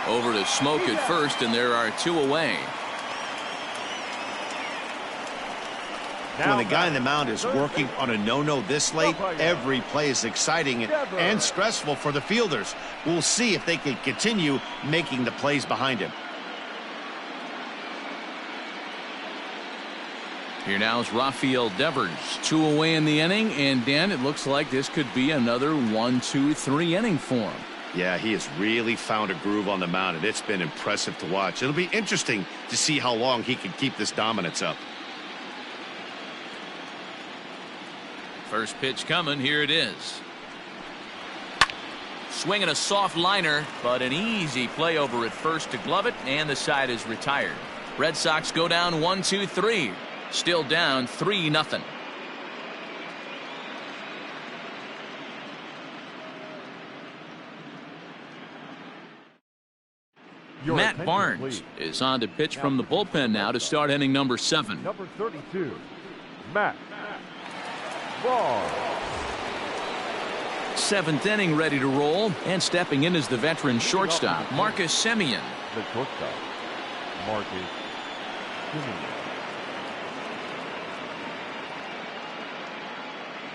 Over to Smoke at first, and there are two away. When the guy on the mound is working on a no-no this late, every play is exciting and stressful for the fielders. We'll see if they can continue making the plays behind him. Here now is Rafael Devers. Two away in the inning, and Dan, it looks like this could be another 1-2-3 inning for him. Yeah, he has really found a groove on the mound, and it's been impressive to watch. It'll be interesting to see how long he can keep this dominance up. First pitch coming. Here it is. Swinging a soft liner, but an easy play over at first to glove it, and the side is retired. Red Sox go down 1-2-3. Still down 3-0. Matt Barnes is on to pitch from the bullpen now to start inning number 7. Number 32, Matt Barnes. 7th inning ready to roll, and stepping in is the veteran shortstop, Marcus Simeon. The shortstop, Marcus Simeon.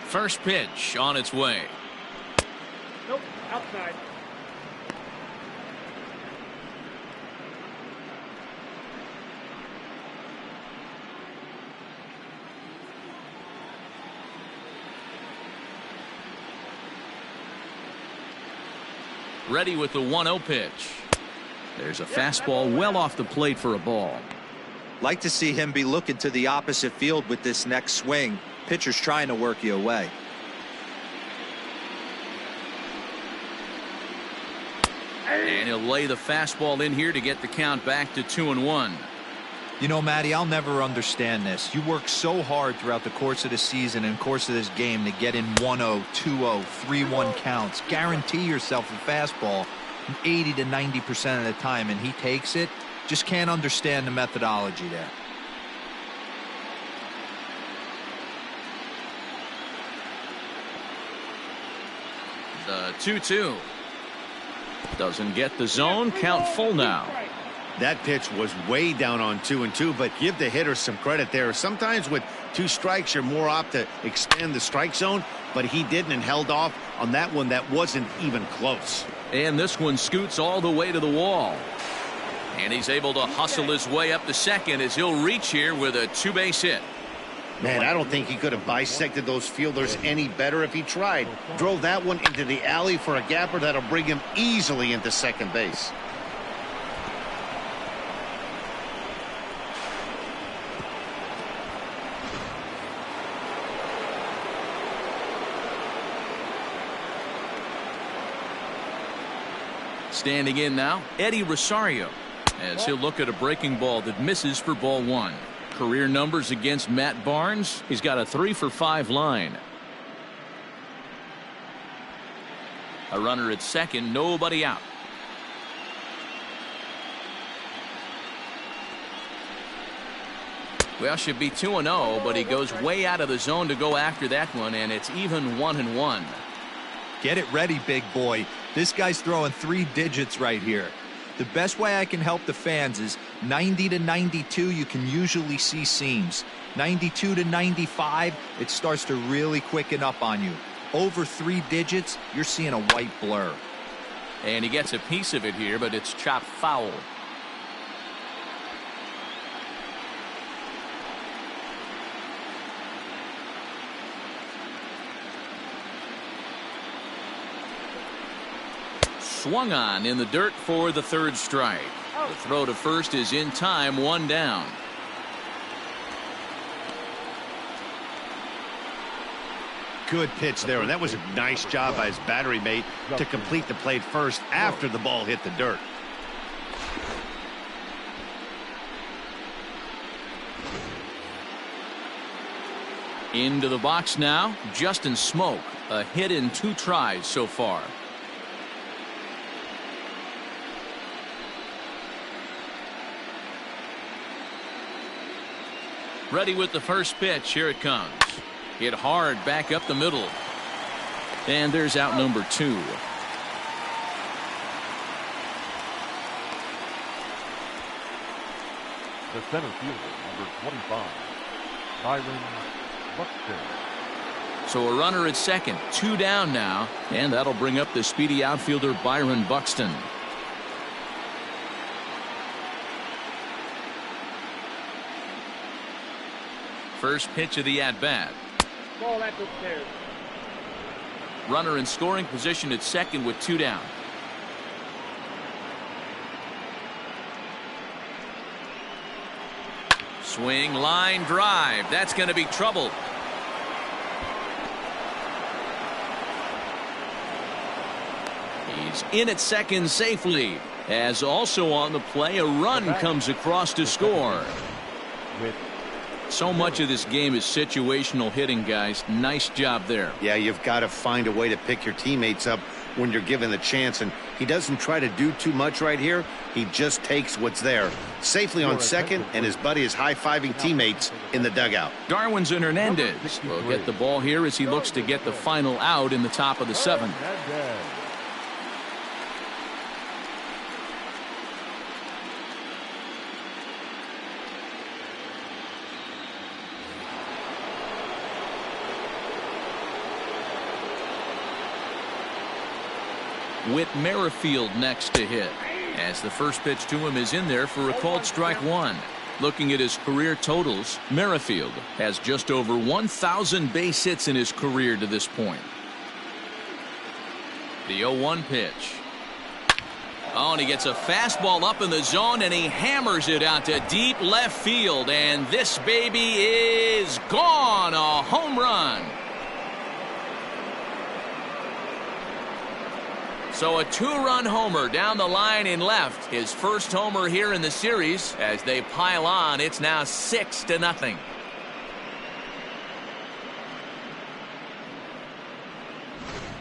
First pitch on its way. Nope, outside. Ready with the 1-0 pitch. There's a fastball well off the plate for a ball. Like to see him be looking to the opposite field with this next swing. Pitcher's trying to work you away. And he'll lay the fastball in here to get the count back to 2-1. You know, Matty, I'll never understand this. You work so hard throughout the course of the season and course of this game to get in 1-0, 2-0, 3-1 counts. Guarantee yourself a fastball 80 to 90% of the time, and he takes it. Just can't understand the methodology there. The 2-2. Doesn't get the zone. Count full now. That pitch was way down on 2-2, but give the hitter some credit there. Sometimes with 2 strikes, you're more apt to expand the strike zone, but he didn't and held off on that one that wasn't even close. And this one scoots all the way to the wall. And he's able to hustle his way up to second as he'll reach here with a 2-base hit. Man, I don't think he could have bisected those fielders any better if he tried. Drove that one into the alley for a gapper that'll bring him easily into second base. Standing in now, Eddie Rosario, as he'll look at a breaking ball that misses for ball 1. Career numbers against Matt Barnes. He's got a 3-for-5 line. A runner at second, nobody out. Well, should be 2-0, but he goes way out of the zone to go after that one, and it's even 1-1. Get it ready, big boy. This guy's throwing 3 digits right here. The best way I can help the fans is 90 to 92, you can usually see seams. 92 to 95, it starts to really quicken up on you. Over 3 digits, you're seeing a white blur. And he gets a piece of it here, but it's chopped foul. Swung on in the dirt for the 3rd strike. The throw to first is in time, 1 down. Good pitch there, and that was a nice job by his battery mate to complete the play first after the ball hit the dirt. Into the box now, Justin Smoke. A hit in 2 tries so far. Ready with the first pitch. Here it comes. Hit hard back up the middle. And there's out number 2. The center fielder, number 25, Byron Buxton. So a runner at second, 2 down now, and that'll bring up the speedy outfielder Byron Buxton. First pitch of the at-bat. Ball that's upstairs. Runner in scoring position at second with 2 down. Swing, line drive. That's going to be trouble. He's in at second safely. As also on the play, a run comes across to score. So much of this game is situational hitting, guys. Nice job there. Yeah, you've got to find a way to pick your teammates up when you're given the chance, and he doesn't try to do too much right here. He just takes what's there. Safely on second, and his buddy is high-fiving teammates in the dugout. Darwin's and Hernandez will get the ball here as he looks to get the final out in the top of the 7th. Whit Merrifield next to hit, as the first pitch to him is in there for a called strike 1. Looking at his career totals, Merrifield has just over 1,000 base hits in his career to this point. The 0-1 pitch. Oh, and he gets a fastball up in the zone, and he hammers it out to deep left field, and this baby is gone. A home run. So a 2-run homer down the line in left. His first homer here in the series. As they pile on, it's now 6-0.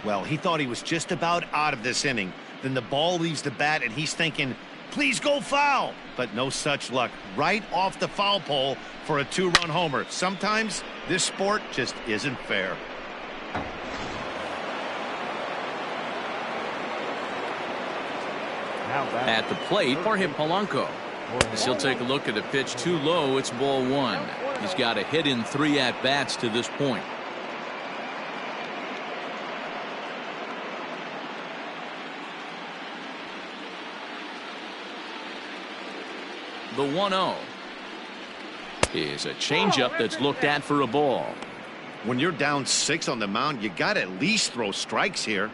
Well, he thought he was just about out of this inning. Then the ball leaves the bat, and he's thinking, please go foul. But no such luck. Right off the foul pole for a 2-run homer. Sometimes this sport just isn't fair. At the plate, Jorge Polanco. As he'll take a look at a pitch too low, it's ball 1. He's got a hit in 3 at-bats to this point. The 1-0 is a changeup that's looked at for a ball. When you're down 6 on the mound, you got to at least throw strikes here.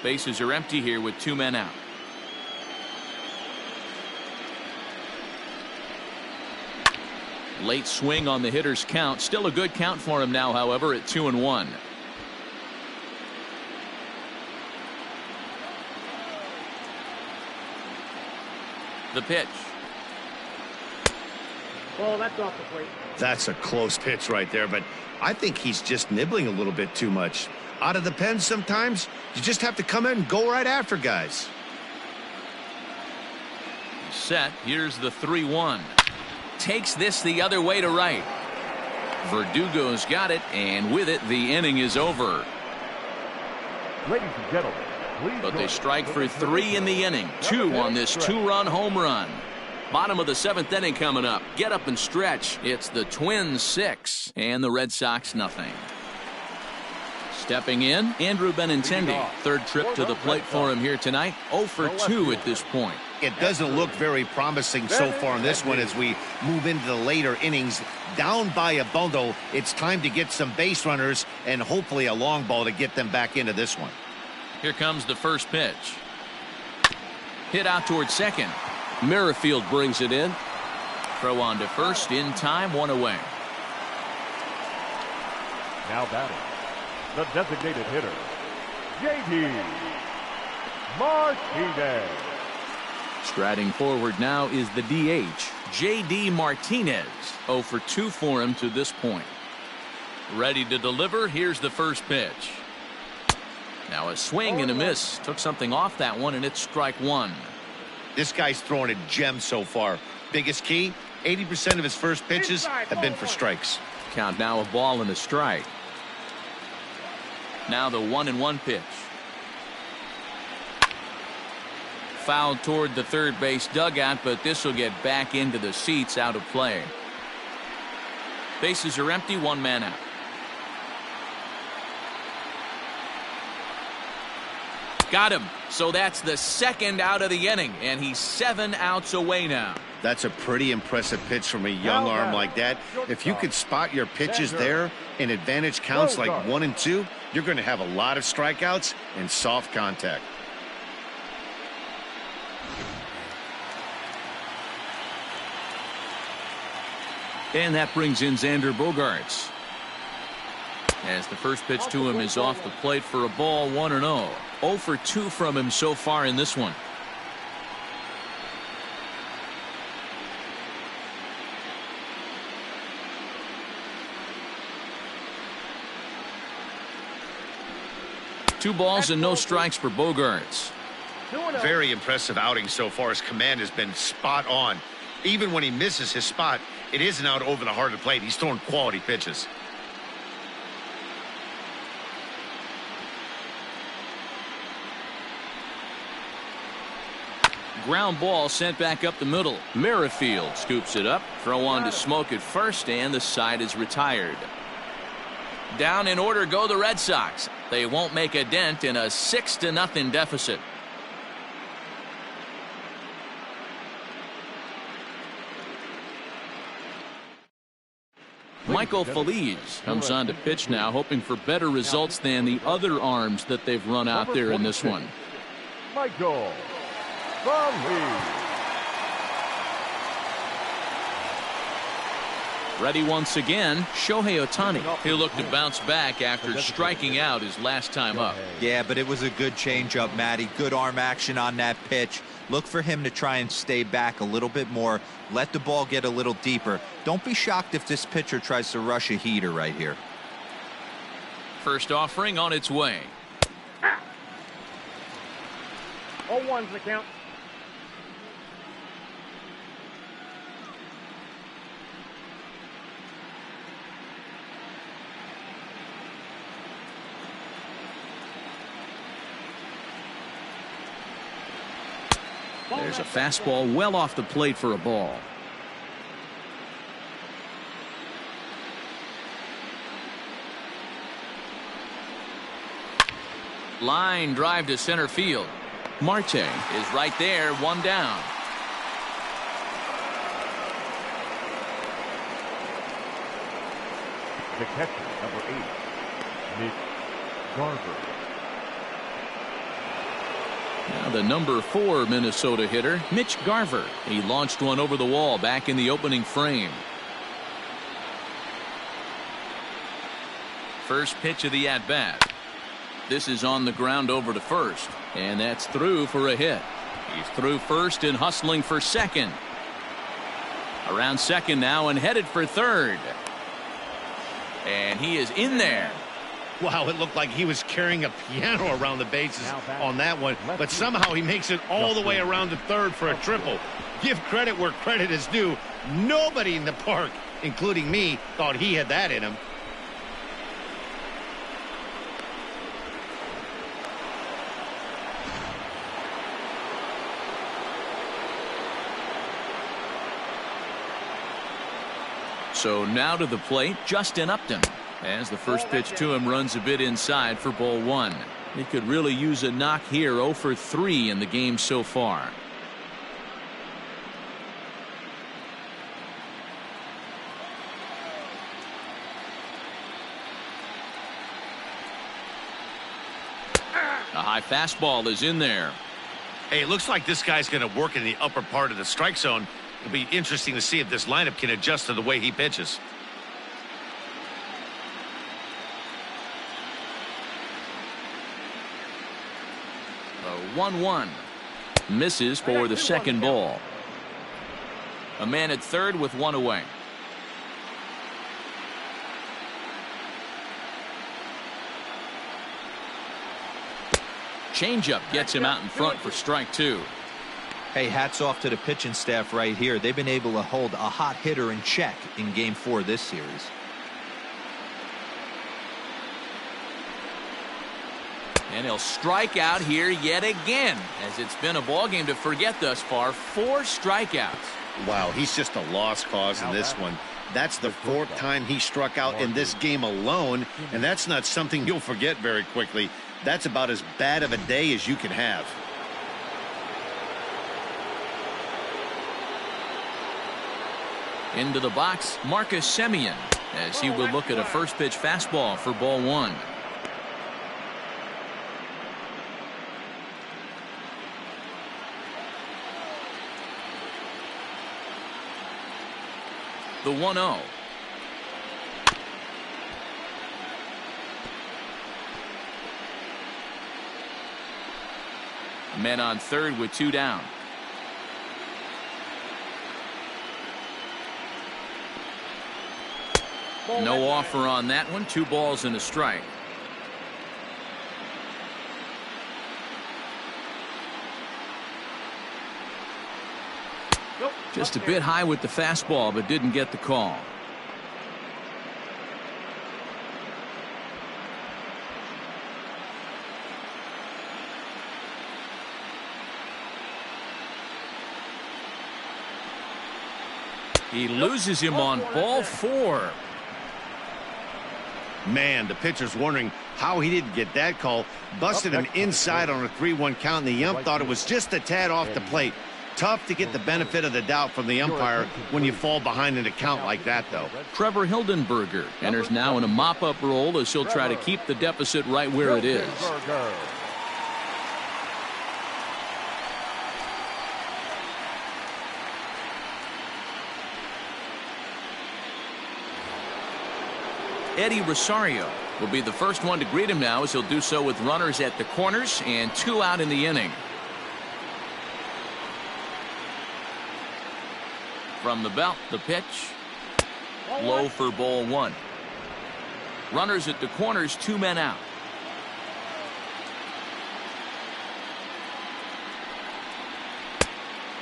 Bases are empty here with 2 men out. Late swing on the hitter's count. Still a good count for him now, however, at 2-1. The pitch. Ball, that's off the plate. That's a close pitch right there, but I think he's just nibbling a little bit too much. Out of the pen sometimes, you just have to come in and go right after guys. Set. Here's the 3-1. Takes this the other way to right. Verdugo's got it, and with it, the inning is over. Ladies and gentlemen, please But they strike for 3 in the inning. 2 on this 2-run home run. Bottom of the 7th inning coming up. Get up and stretch. It's the Twins 6 and the Red Sox nothing. Stepping in, Andrew Benintendi. 3rd trip to the plate for him here tonight. 0 for 2 at this point. It doesn't look very promising so far in this one as we move into the later innings. Down by a bundle, it's time to get some base runners and hopefully a long ball to get them back into this one. Here comes the first pitch. Hit out towards second. Merrifield brings it in. Throw on to first in time, 1 away. Now batting, the designated hitter, J.D. Martinez. Striding forward now is the DH, J.D. Martinez. 0 for 2 for him to this point. Ready to deliver. Here's the first pitch. Now a swing and a miss. Took something off that one, and it's strike 1. This guy's throwing a gem so far. Biggest key, 80% of his first pitches have been for strikes. Count now a ball and a strike. Now the 1-1 pitch. Fouled toward the third base dugout, but this will get back into the seats, out of play. Bases are empty, 1 man out. Got him. So that's the 2nd out of the inning, and he's 7 outs away now. That's a pretty impressive pitch from a young arm like that. If you could spot your pitches there in advantage counts like 1 and 2, you're going to have a lot of strikeouts and soft contact. And that brings in Xander Bogarts. As the first pitch to him is off the plate for a ball, 1-0. 0 for 2 from him so far in this one. Two balls and no strikes for Bogarts. Very impressive outing so far. His command has been spot on. Even when he misses his spot, it isn't out over the heart of the plate. He's throwing quality pitches. Ground ball sent back up the middle. Merrifield scoops it up. Throw on to Smoke at first, and the side is retired. Down in order go the Red Sox. They won't make a dent in a 6-0 deficit. Michael Feliz comes on to pitch now, hoping for better results than the other arms that they've run out there in this one. Michael Feliz. Ready once again, Shohei Ohtani. He'll look to bounce back after striking out his last time up. Yeah, but it was a good changeup, Matty. Good arm action on that pitch. Look for him to try and stay back a little bit more. Let the ball get a little deeper. Don't be shocked if this pitcher tries to rush a heater right here. First offering on its way. 0-1's the count. There's a fastball well off the plate for a ball. Line drive to center field. Marte is right there, one down. The catcher, number 8, Mitch Garver. Now the number 4 Minnesota hitter, Mitch Garver. He launched one over the wall back in the opening frame. First pitch of the at-bat. This is on the ground over to first, and that's through for a hit. He's through first and hustling for second. Around second now and headed for third. And he is in there. Wow, it looked like he was carrying a piano around the bases on that one, but somehow he makes it all the way around to third for a triple. Give credit where credit is due. Nobody in the park, including me, thought he had that in him. So now to the plate, Justin Upton. As the first pitch to him runs a bit inside for ball 1. He could really use a knock here. 0 for 3 in the game so far. A high fastball is in there. Hey, it looks like this guy's going to work in the upper part of the strike zone. It'll be interesting to see if this lineup can adjust to the way he pitches. The 1-1 misses for the second ball. A man at third with one away. Changeup gets him out in front for strike 2. Hey, hats off to the pitching staff right here. They've been able to hold a hot hitter in check in game 4 of this series. And he'll strike out here yet again, as it's been a ball game to forget thus far. 4 strikeouts. Wow, he's just a lost cause in this one. That's the 4th time he struck out in this game alone, and that's not something you'll forget very quickly. That's about as bad of a day as you can have. Into the box, Marcus Simeon, as he will look at a first pitch fastball for ball 1. The 1-0. Men on third with 2 down. No offer on that one. 2 balls and a strike. Just a bit high with the fastball, but didn't get the call. He loses him on ball 4. Man, the pitcher's wondering how he didn't get that call. Busted him inside on a 3-1 count, and the ump thought it was just a tad off the plate. Tough to get the benefit of the doubt from the umpire when you fall behind in a count like that, though. Trevor Hildenberger enters now in a mop-up role as he'll try to keep the deficit right where it is. Eddie Rosario will be the first one to greet him now, as he'll do so with runners at the corners and 2 out in the inning. From the belt, the pitch. Low for ball 1. Runners at the corners, 2 men out.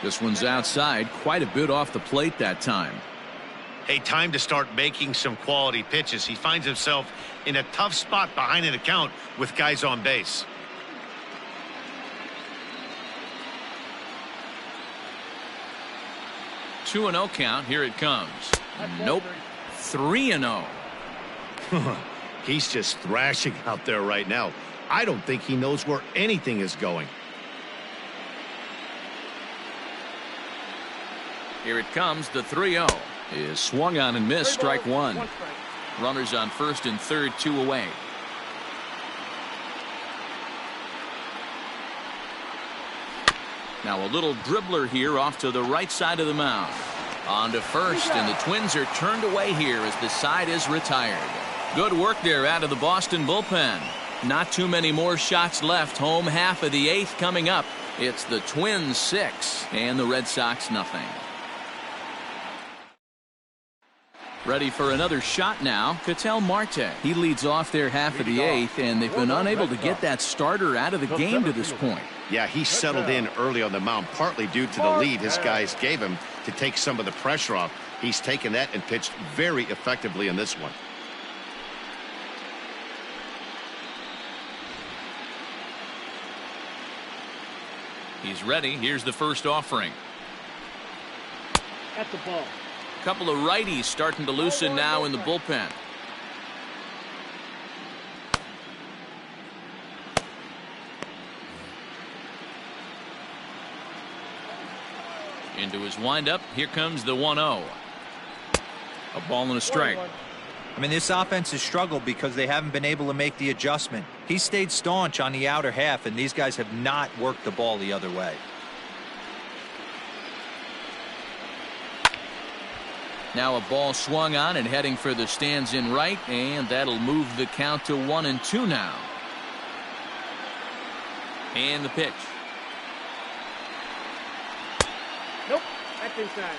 This one's outside, quite a bit off the plate that time. Hey, time to start making some quality pitches. He finds himself in a tough spot behind an account with guys on base. Two 2-0 count. Here it comes. Nope. 3-0. He's just thrashing out there right now. I don't think he knows where anything is going. Here it comes, the 3-0 is swung on and missed, strike one. Runners on first and third, 2 away. Now a little dribbler here off to the right side of the mound. On to first, and the Twins are turned away here as the side is retired. Good work there out of the Boston bullpen. Not too many more shots left. Home half of the 8th coming up. It's the Twins 6 and the Red Sox nothing. Ready for another shot now, Ketel Marte. He leads off their half of the 8th, and they've been unable to get that starter out of the game to this point. Yeah, he settled in early on the mound, partly due to the lead his guys gave him to take some of the pressure off. He's taken that and pitched very effectively in this one. He's ready. Here's the first offering. That's the ball. Couple of righties starting to loosen now in the bullpen. Into his windup. Here comes the 1-0. A ball and a strike. I mean, this offense has struggled because they haven't been able to make the adjustment. He stayed staunch on the outer half, and these guys have not worked the ball the other way. Now a ball swung on and heading for the stands in right, and that'll move the count to 1-2 now. And the pitch. Nope, that's inside.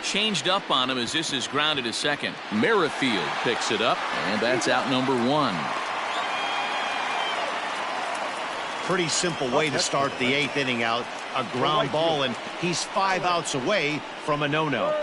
Changed up on him as this is grounded to second. Merrifield picks it up, and that's out number 1. Pretty simple way to start the 8th inning out. A ground ball, and he's 5 outs away from a no-no.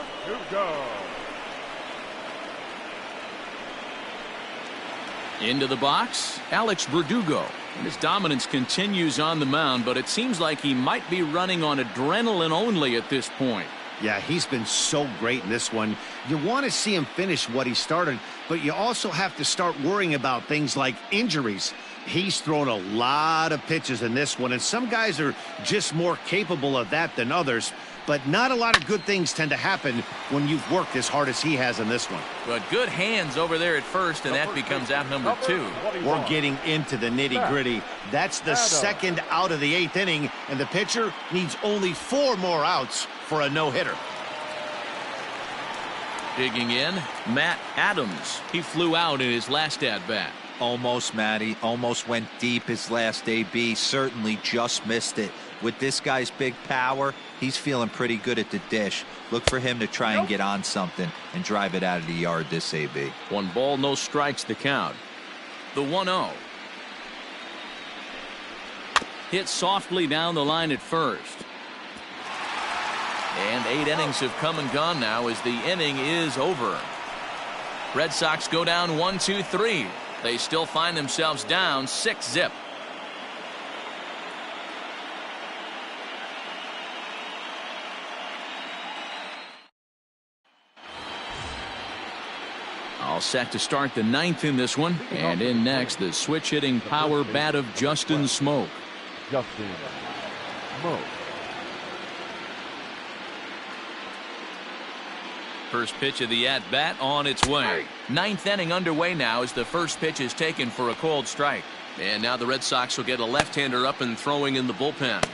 Into the box, Alex Verdugo. And his dominance continues on the mound, but it seems like he might be running on adrenaline only at this point. Yeah, he's been so great in this one. You want to see him finish what he started, but you also have to start worrying about things like injuries. He's thrown a lot of pitches in this one, and some guys are just more capable of that than others. But not a lot of good things tend to happen when you've worked as hard as he has in this one. But good hands over there at first, and that becomes out number 2. We're getting into the nitty-gritty. That's the second out of the 8th inning, and the pitcher needs only 4 more outs for a no-hitter. Digging in, Matt Adams. He flew out in his last at-bat. Almost, Matty. Almost went deep his last AB. Certainly just missed it. With this guy's big power, he's feeling pretty good at the dish. Look for him to try and get on something and drive it out of the yard this AB. 1 ball, no strikes to count. The 1-0. Hit softly down the line at first. And 8 innings have come and gone now as the inning is over. Red Sox go down 1-2-3. They still find themselves down 6-0. All set to start the 9th in this one. And in next, the switch-hitting power bat of Justin Smoak. Justin Smoak. First pitch of the at-bat on its way. 9th inning underway now as the first pitch is taken for a called strike. And now the Red Sox will get a left-hander up and throwing in the bullpen.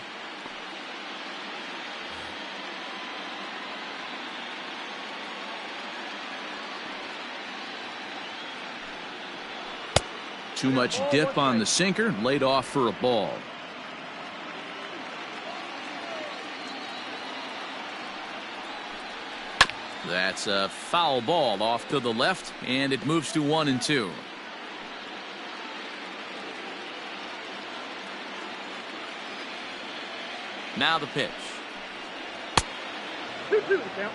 Too much dip on the sinker, laid off for a ball. That's a foul ball off to the left, and it moves to 1-2. Now the pitch. 2-2 count.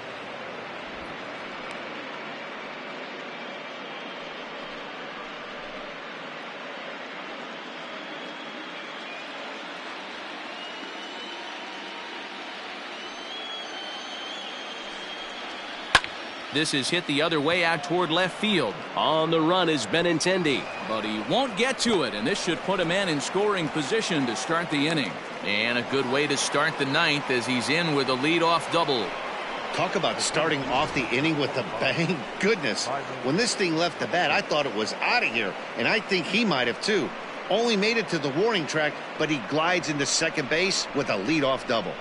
This is hit the other way out toward left field. On the run is Benintendi. But he won't get to it, and this should put a man in scoring position to start the inning. And a good way to start the ninth as he's in with a leadoff double. Talk about starting off the inning with a bang. Goodness, when this thing left the bat, I thought it was out of here, and I think he might have too. Only made it to the warning track, but he glides into second base with a leadoff double.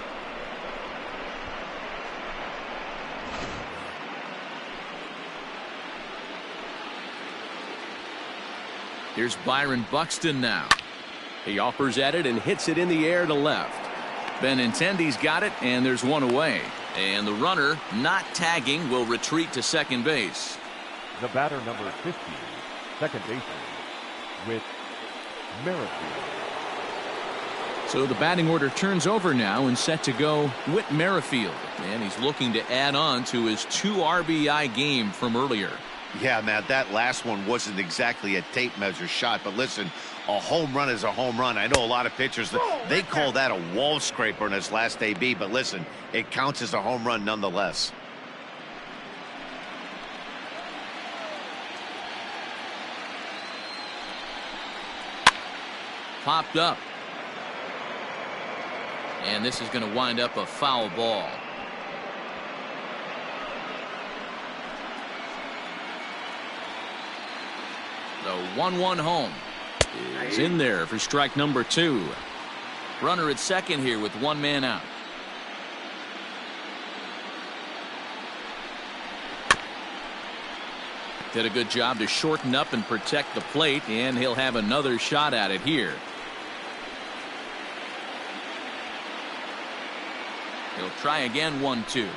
Here's Byron Buxton now. He offers at it and hits it in the air to left. Benintendi's got it, and there's one away. And the runner, not tagging, will retreat to second base. The batter, number 50, second baseman, with Merrifield. So the batting order turns over now and set to go Whit Merrifield. And he's looking to add on to his 2 RBI game from earlier. Yeah, Matt, that last one wasn't exactly a tape measure shot, but listen, a home run is a home run. I know a lot of pitchers, they call that a wall scraper in his last AB, but listen, it counts as a home run nonetheless. Popped up. And this is going to wind up a foul ball. The 1-1 home is in there for strike number 2. Runner at second here with one man out. Did a good job to shorten up and protect the plate, and he'll have another shot at it here. He'll try again. 1-2.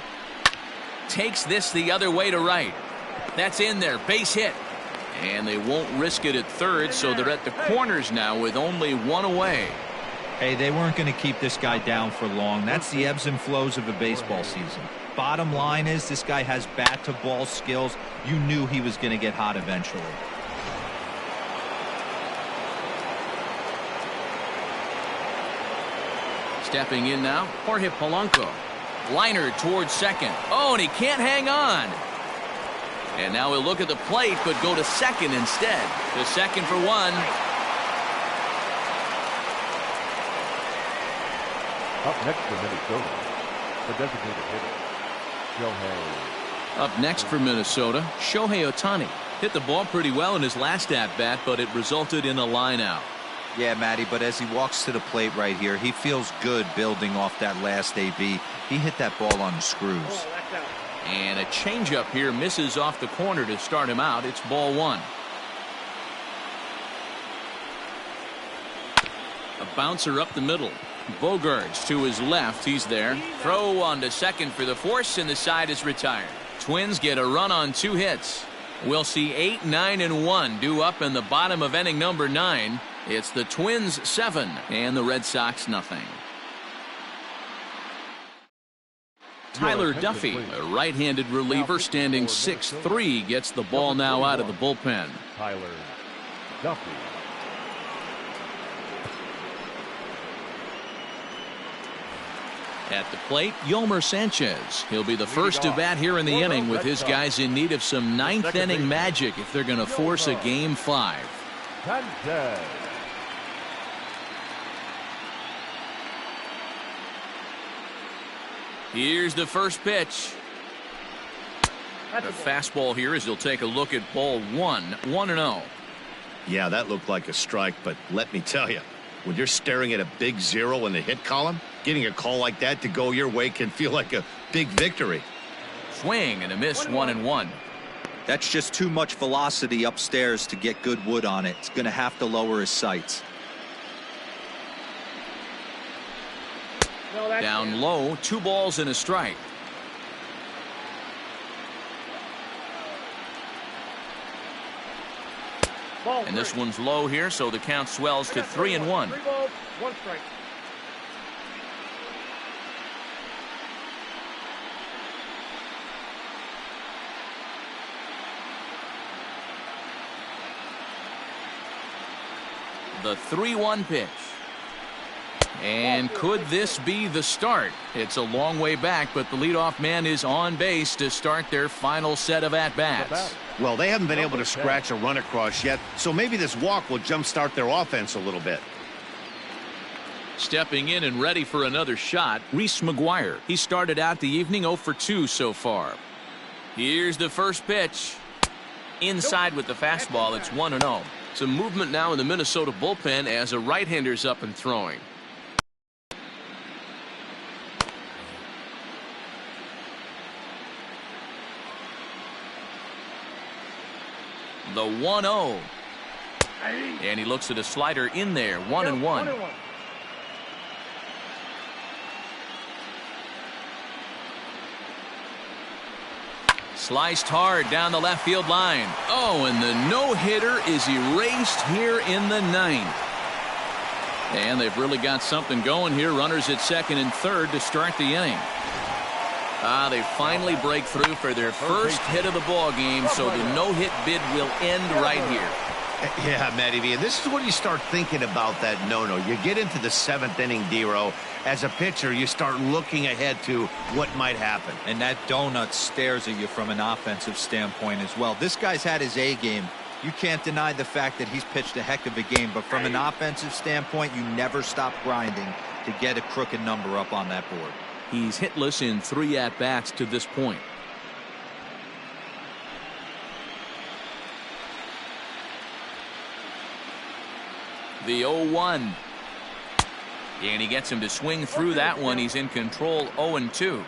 Takes this the other way to right. That's in there. Base hit. And they won't risk it at third, so they're at the corners now with only one away. Hey, they weren't going to keep this guy down for long. That's the ebbs and flows of a baseball season. Bottom line is this guy has bat-to-ball skills. You knew he was going to get hot eventually. Stepping in now, Jorge Polanco. Liner towards second. Oh, and he can't hang on. And now he'll look at the plate, but go to second instead. To second for one. Up next for Minnesota, the designated hitter, Shohei. Up next for Minnesota, Shohei Ohtani. Hit the ball pretty well in his last at-bat, but it resulted in a line-out. Yeah, Matty, but as he walks to the plate right here, he feels good building off that last AB. He hit that ball on the screws. And a changeup here misses off the corner to start him out. It's ball 1. A bouncer up the middle. Bogarts to his left. He's there. Throw on to second for the force, and the side is retired. Twins get a run on 2 hits. We'll see 8, 9, and 1 due up in the bottom of inning number 9. It's the Twins 7 and the Red Sox nothing. Tyler Duffy, a right-handed reliever standing 6'3", gets the ball now out of the bullpen. Tyler Duffy. At the plate, Yolmer Sanchez. He'll be the first to bat here in the inning with his guys in need of some ninth-inning magic if they're going to force a Game 5. Sanchez. Here's the first pitch. The fastball here as he'll take a look at ball 1, 1-0. Yeah, that looked like a strike, but let me tell you, when you're staring at a big 0 in the hit column, getting a call like that to go your way can feel like a big victory. Swing and a miss. 1-1. That's just too much velocity upstairs to get good wood on it. It's going to have to lower his sights. Down low, 2 balls and a strike. And this one's low here, so the count swells to 3-1. 3 balls, 1 strike. The 3-1 pitch. And could this be the start? It's a long way back, but the leadoff man is on base to start their final set of at-bats. Well, they haven't been able to scratch a run across yet, so maybe this walk will jumpstart their offense a little bit. Stepping in and ready for another shot, Reese Mcguire. He started out the evening 0 for 2 so far. Here's the first pitch. Inside with the fastball, it's 1-0. Some movement now in the Minnesota bullpen as a right-hander's up and throwing. The 1-0. And he looks at a slider in there. 1-1. Sliced hard down the left field line. Oh, and the no-hitter is erased here in the ninth. And they've really got something going here. Runners at second and third to start the inning. They finally break through for their first hit of the ball game, so the no-hit bid will end right here. Yeah, Matty V, and this is when you start thinking about that no-no. You get into the seventh inning, D-Row. As a pitcher, you start looking ahead to what might happen. And that donut stares at you from an offensive standpoint as well. This guy's had his A game. You can't deny the fact that he's pitched a heck of a game, but from an offensive standpoint, you never stop grinding to get a crooked number up on that board. He's hitless in 3 at-bats to this point. The 0-1. And he gets him to swing through that one. He's in control, 0-2.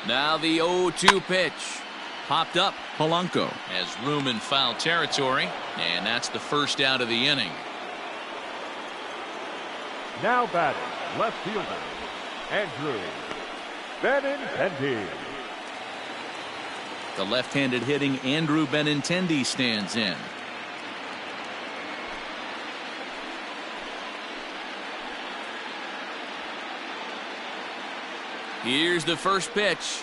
Now the 0-2 pitch. Popped up. Polanco has room in foul territory, and that's the first out of the inning. Now batting, left fielder, Andrew Benintendi. The left-handed hitting Andrew Benintendi stands in. Here's the first pitch.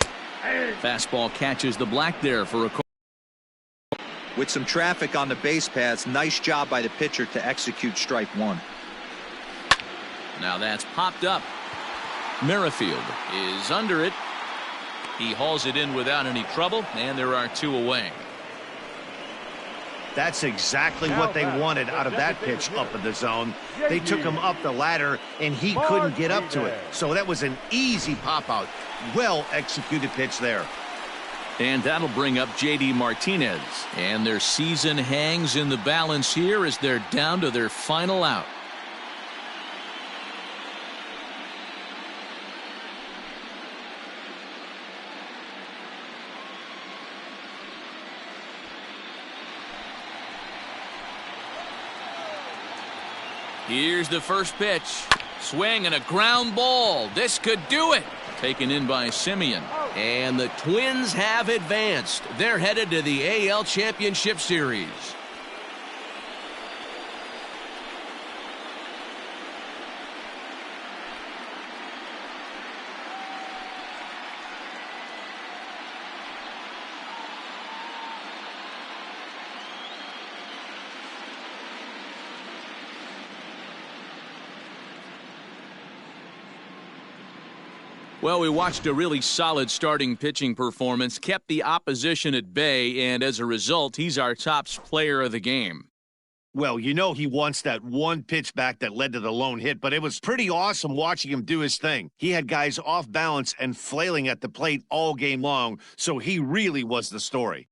Fastball catches the black there for a call. With some traffic on the base paths, nice job by the pitcher to execute strike one. Now that's popped up. Merrifield is under it. He hauls it in without any trouble, and there are 2 away. That's exactly what they wanted out of that pitch up in the zone. They took him up the ladder, and he couldn't get up to it. So that was an easy pop-out. Well-executed pitch there. And that'll bring up J.D. Martinez. And their season hangs in the balance here as they're down to their final out. Here's the first pitch. Swing and a ground ball. This could do it. Taken in by Simeon. And the Twins have advanced. They're headed to the AL Championship Series. Well, we watched a really solid starting pitching performance, kept the opposition at bay, and as a result, he's our top player of the game. Well, you know he wants that one pitch back that led to the lone hit, but it was pretty awesome watching him do his thing. He had guys off balance and flailing at the plate all game long, so he really was the story.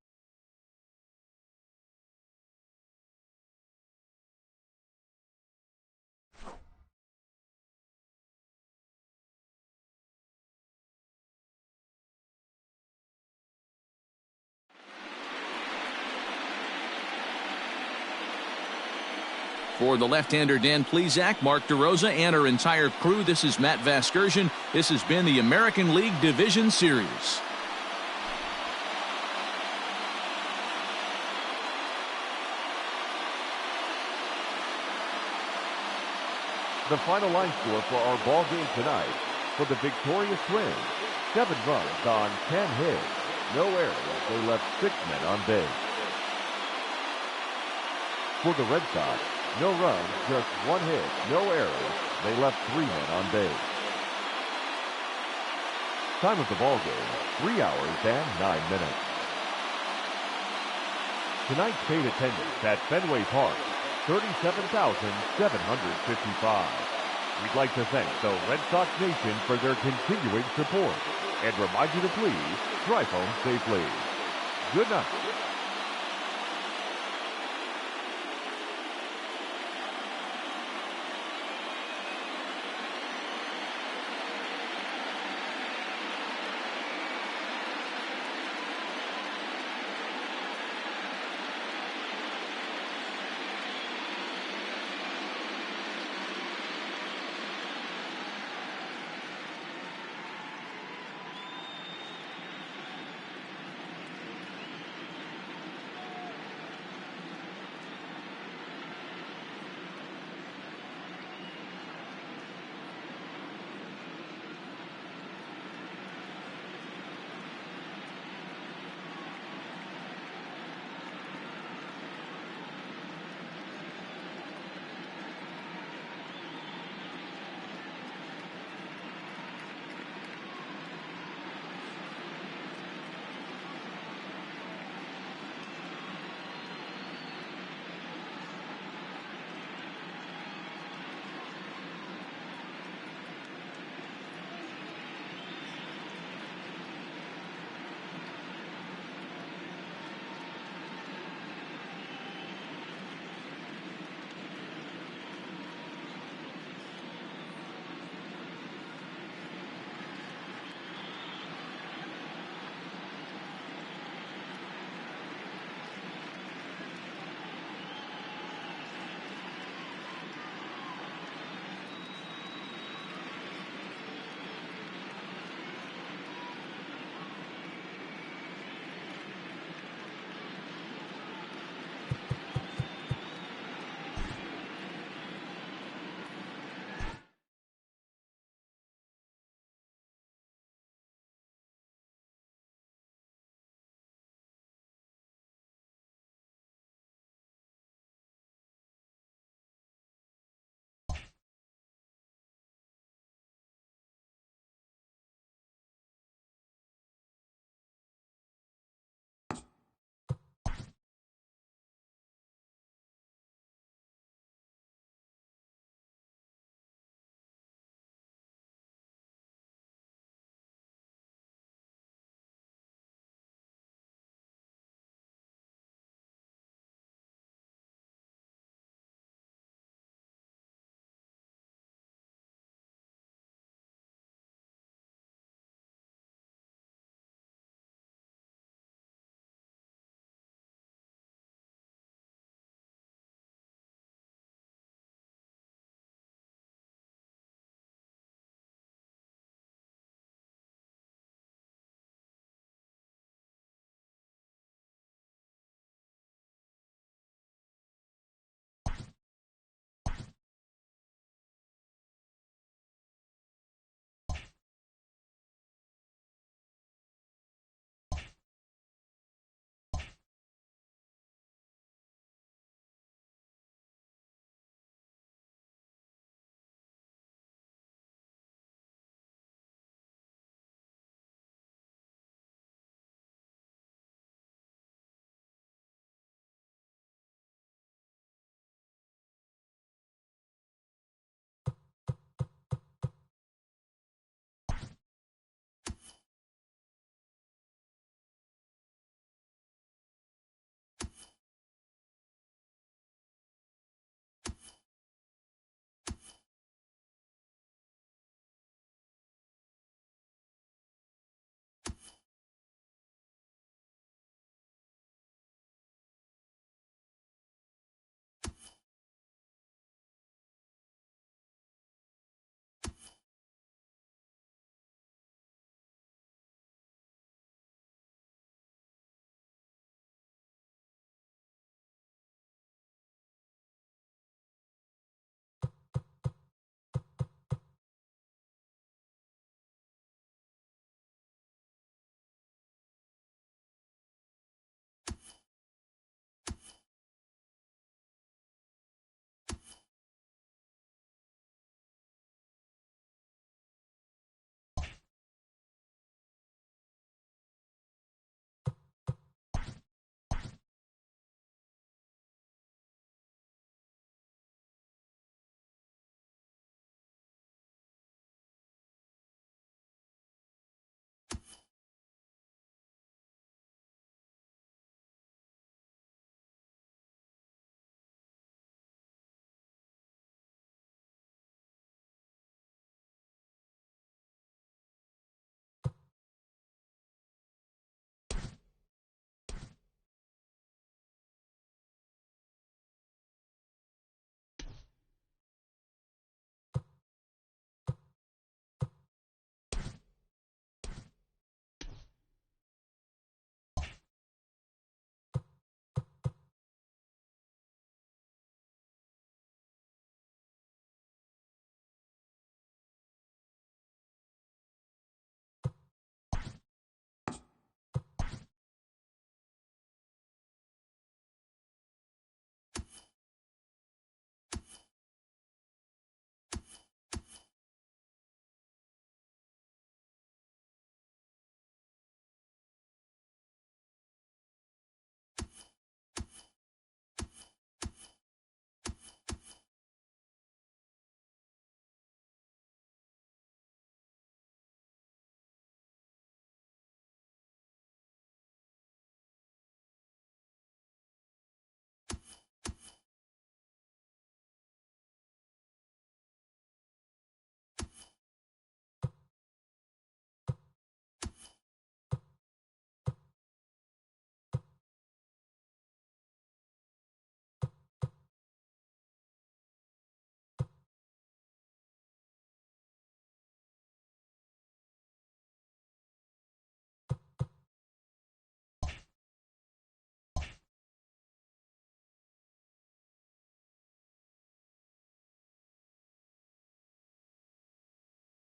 For the left-hander Dan Plesac, Mark DeRosa, and our entire crew, this is Matt Vasgersian. This has been the American League Division Series. The final line score for our ball game tonight. For the victorious Twins, 7 runs on 10 hits. no errors. They left 6 men on base. For the Red Sox, no runs, just 1 hit, no errors. They left 3 men on base. Time of the ball game, 3 hours and 9 minutes. Tonight's paid attendance at Fenway Park, 37,755. We'd like to thank the Red Sox Nation for their continuing support and remind you to please drive home safely. Good night.